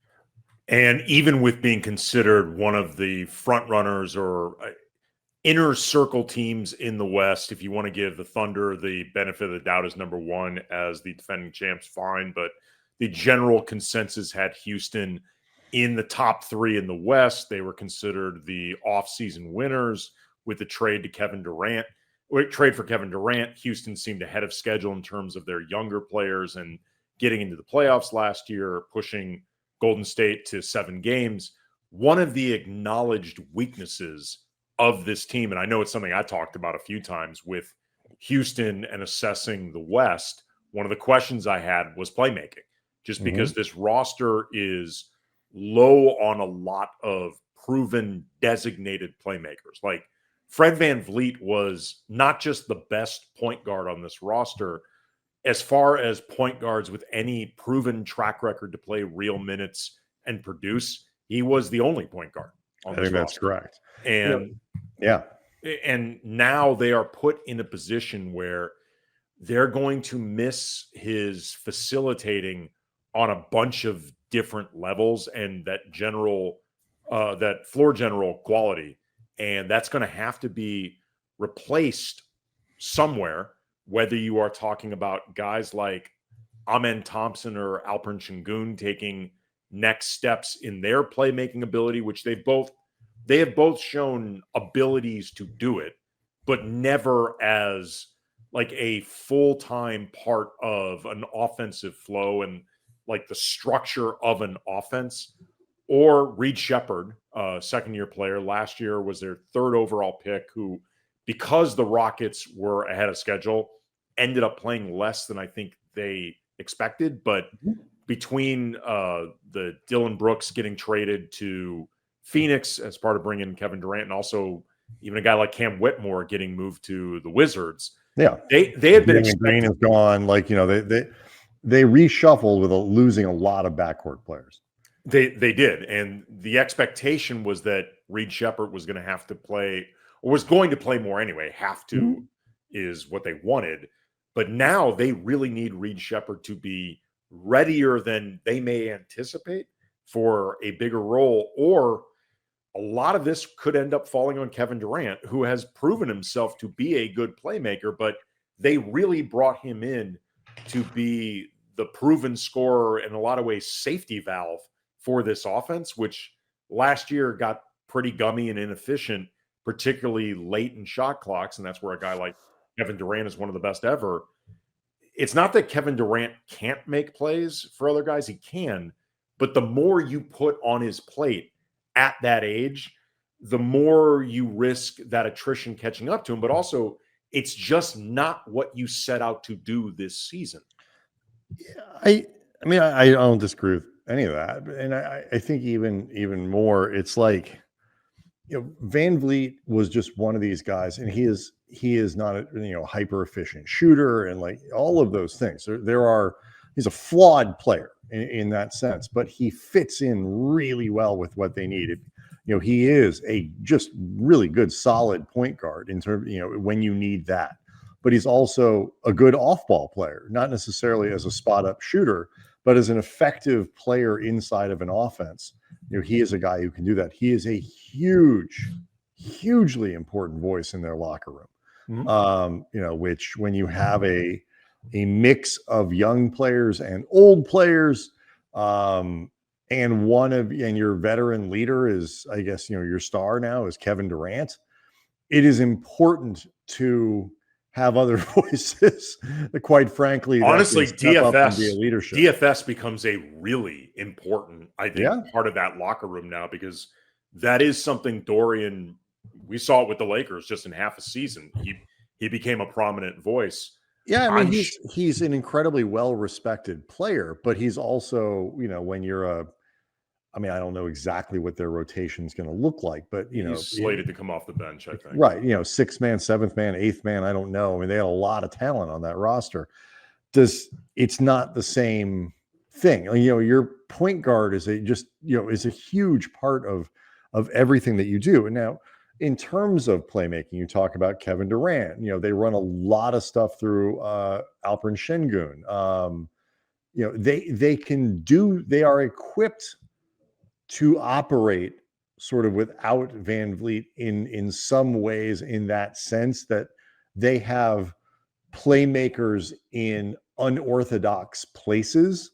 And even with being considered one of the front runners or inner circle teams in the West, if you want to give the Thunder the benefit of the doubt as number one as the defending champs, fine. But the general consensus had Houston in the top three in the West. They were considered the offseason winners with the trade for Kevin Durant. Houston seemed ahead of schedule in terms of their younger players and getting into the playoffs last year, pushing Golden State to 7 games. One of the acknowledged weaknesses of this team, and I know it's something I talked about a few times with Houston and assessing the West, one of the questions I had was playmaking, just because this roster is low on a lot of proven designated playmakers. Like Fred VanVleet was not just the best point guard on this roster, as far as point guards with any proven track record to play real minutes and produce, he was the only point guard on this roster. I think that's correct. And yeah. And now they are put in a position where they're going to miss his facilitating on a bunch of different levels and that floor general quality. And that's going to have to be replaced somewhere, whether you are talking about guys like Amen Thompson or Alperen Sengun taking next steps in their playmaking ability, which they have both shown abilities to do it, but never as like a full-time part of an offensive flow and like the structure of an offense. Or Reed Shepherd, second-year player, last year was their 3rd overall pick, who, because the Rockets were ahead of schedule, ended up playing less than I think they expected. But between the Dylan Brooks getting traded to Phoenix as part of bringing Kevin Durant, and also even a guy like Cam Whitmore getting moved to the Wizards, they had been Green is gone. Like, they reshuffled with losing a lot of backcourt players. They did, and the expectation was that Reed Shepherd was going to have to play, or was going to play more anyway. Have to is what they wanted, but now they really need Reed Shepherd to be readier than they may anticipate for a bigger role, or a lot of this could end up falling on Kevin Durant, who has proven himself to be a good playmaker, but they really brought him in to be the proven scorer, in a lot of ways safety valve for this offense, which last year got pretty gummy and inefficient, particularly late in shot clocks. And that's where a guy like Kevin Durant is one of the best ever. It's not that Kevin Durant can't make plays for other guys. He can, but the more you put on his plate at that age, the more you risk that attrition catching up to him. But also, it's just not what you set out to do this season. Yeah, I don't disagree with any of that, and I think even more, it's like, VanVleet was just one of these guys, and he is not a hyper efficient shooter and like all of those things. He's a flawed player in that sense, but he fits in really well with what they need. He is a just really good, solid point guard in terms, when you need that. But he's also a good off-ball player, not necessarily as a spot-up shooter, but as an effective player inside of an offense. He is a guy who can do that. He is a hugely important voice in their locker room. Which when you have a mix of young players and old players, and your veteran leader is, I guess, your star now is Kevin Durant. It is important to have other voices that, quite frankly, that honestly, can step up and be a leadership. DFS becomes a really important, I think, part of that locker room now, because that is something Dorian, we saw it with the Lakers just in half a season. He became a prominent voice. Yeah, I mean, he's an incredibly well-respected player, but he's also, when you're I don't know exactly what their rotation is going to look like, but he's slated to come off the bench, I think. Right. Sixth man, seventh man, eighth man. I don't know. I mean, they had a lot of talent on that roster. It's not the same thing. Your point guard is a huge part of everything that you do. And now, in terms of playmaking, you talk about Kevin Durant. They run a lot of stuff through Alperen Şengün. They are equipped to operate sort of without VanVleet in some ways, in that sense that they have playmakers in unorthodox places.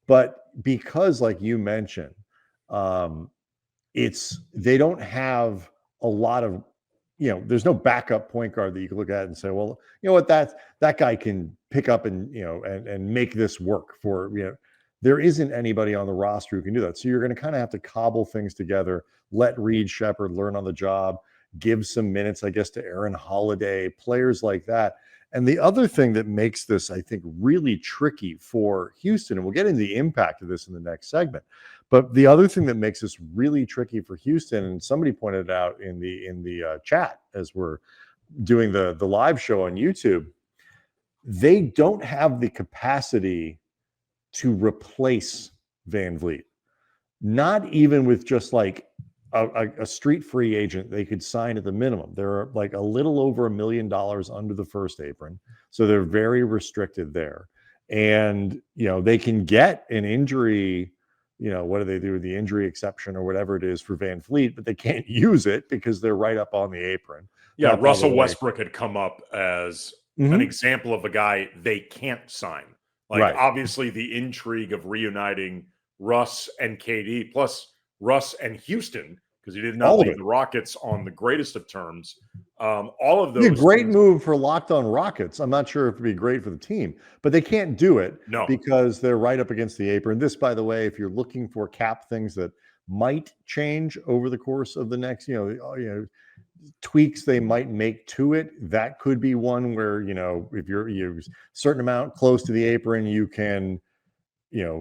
But because, like you mentioned, they don't have a lot of, there's no backup point guard that you can look at and say, well, you know what, that guy can pick up and, and make this work for, there isn't anybody on the roster who can do that. So you're going to kind of have to cobble things together, let Reed Shepherd learn on the job, give some minutes, I guess, to Aaron Holiday, players like that. And the other thing that makes this, I think, really tricky for Houston, and we'll get into the impact of this in the next segment, but the other thing that makes this really tricky for Houston, and somebody pointed it out in the chat as we're doing the live show on YouTube, they don't have the capacity to replace VanVleet. Not even with just like a street free agent they could sign at the minimum. They're like a little over $1 million under the first apron. So they're very restricted there. And, they can get an injury, what do they do with the injury exception or whatever it is for VanVleet, but they can't use it because they're right up on the apron. Yeah, Russell Westbrook had come up as an example of a guy they can't sign. Obviously, the intrigue of reuniting Russ and KD, plus Russ and Houston, because he did not leave the Rockets on the greatest of terms. All of those. It'd be a great move for Locked On Rockets. I'm not sure if it'd be great for the team, but they can't do it because they're right up against the apron. This, by the way, if you're looking for cap things that might change over the course of the next, tweaks they might make to it, that could be one where, if you're a certain amount close to the apron, you can,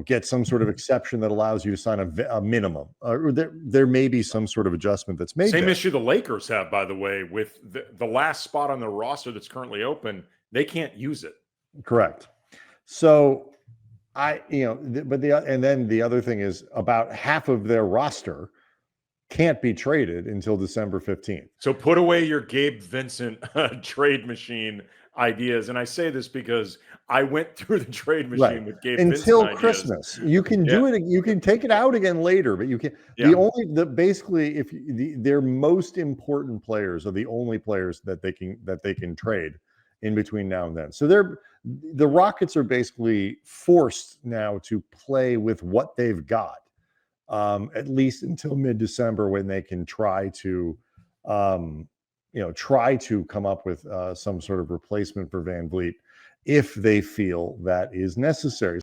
get some sort of exception that allows you to sign a minimum. Or there may be some sort of adjustment that's made. Same issue the Lakers have, by the way, with the last spot on the roster that's currently open. They can't use it. Correct. So and then the other thing is about half of their roster can't be traded until December 15th. So put away your Gabe Vincent trade machine ideas. And I say this because I went through the trade machine with Gabe Vincent until ideas. Christmas. You can do it. You can take it out again later, but you can. Basically, their most important players are the only players that they can trade in between now and then. So the Rockets are basically forced now to play with what they've got. At least until mid-December, when they can try to come up with some sort of replacement for VanVleet if they feel that is necessary.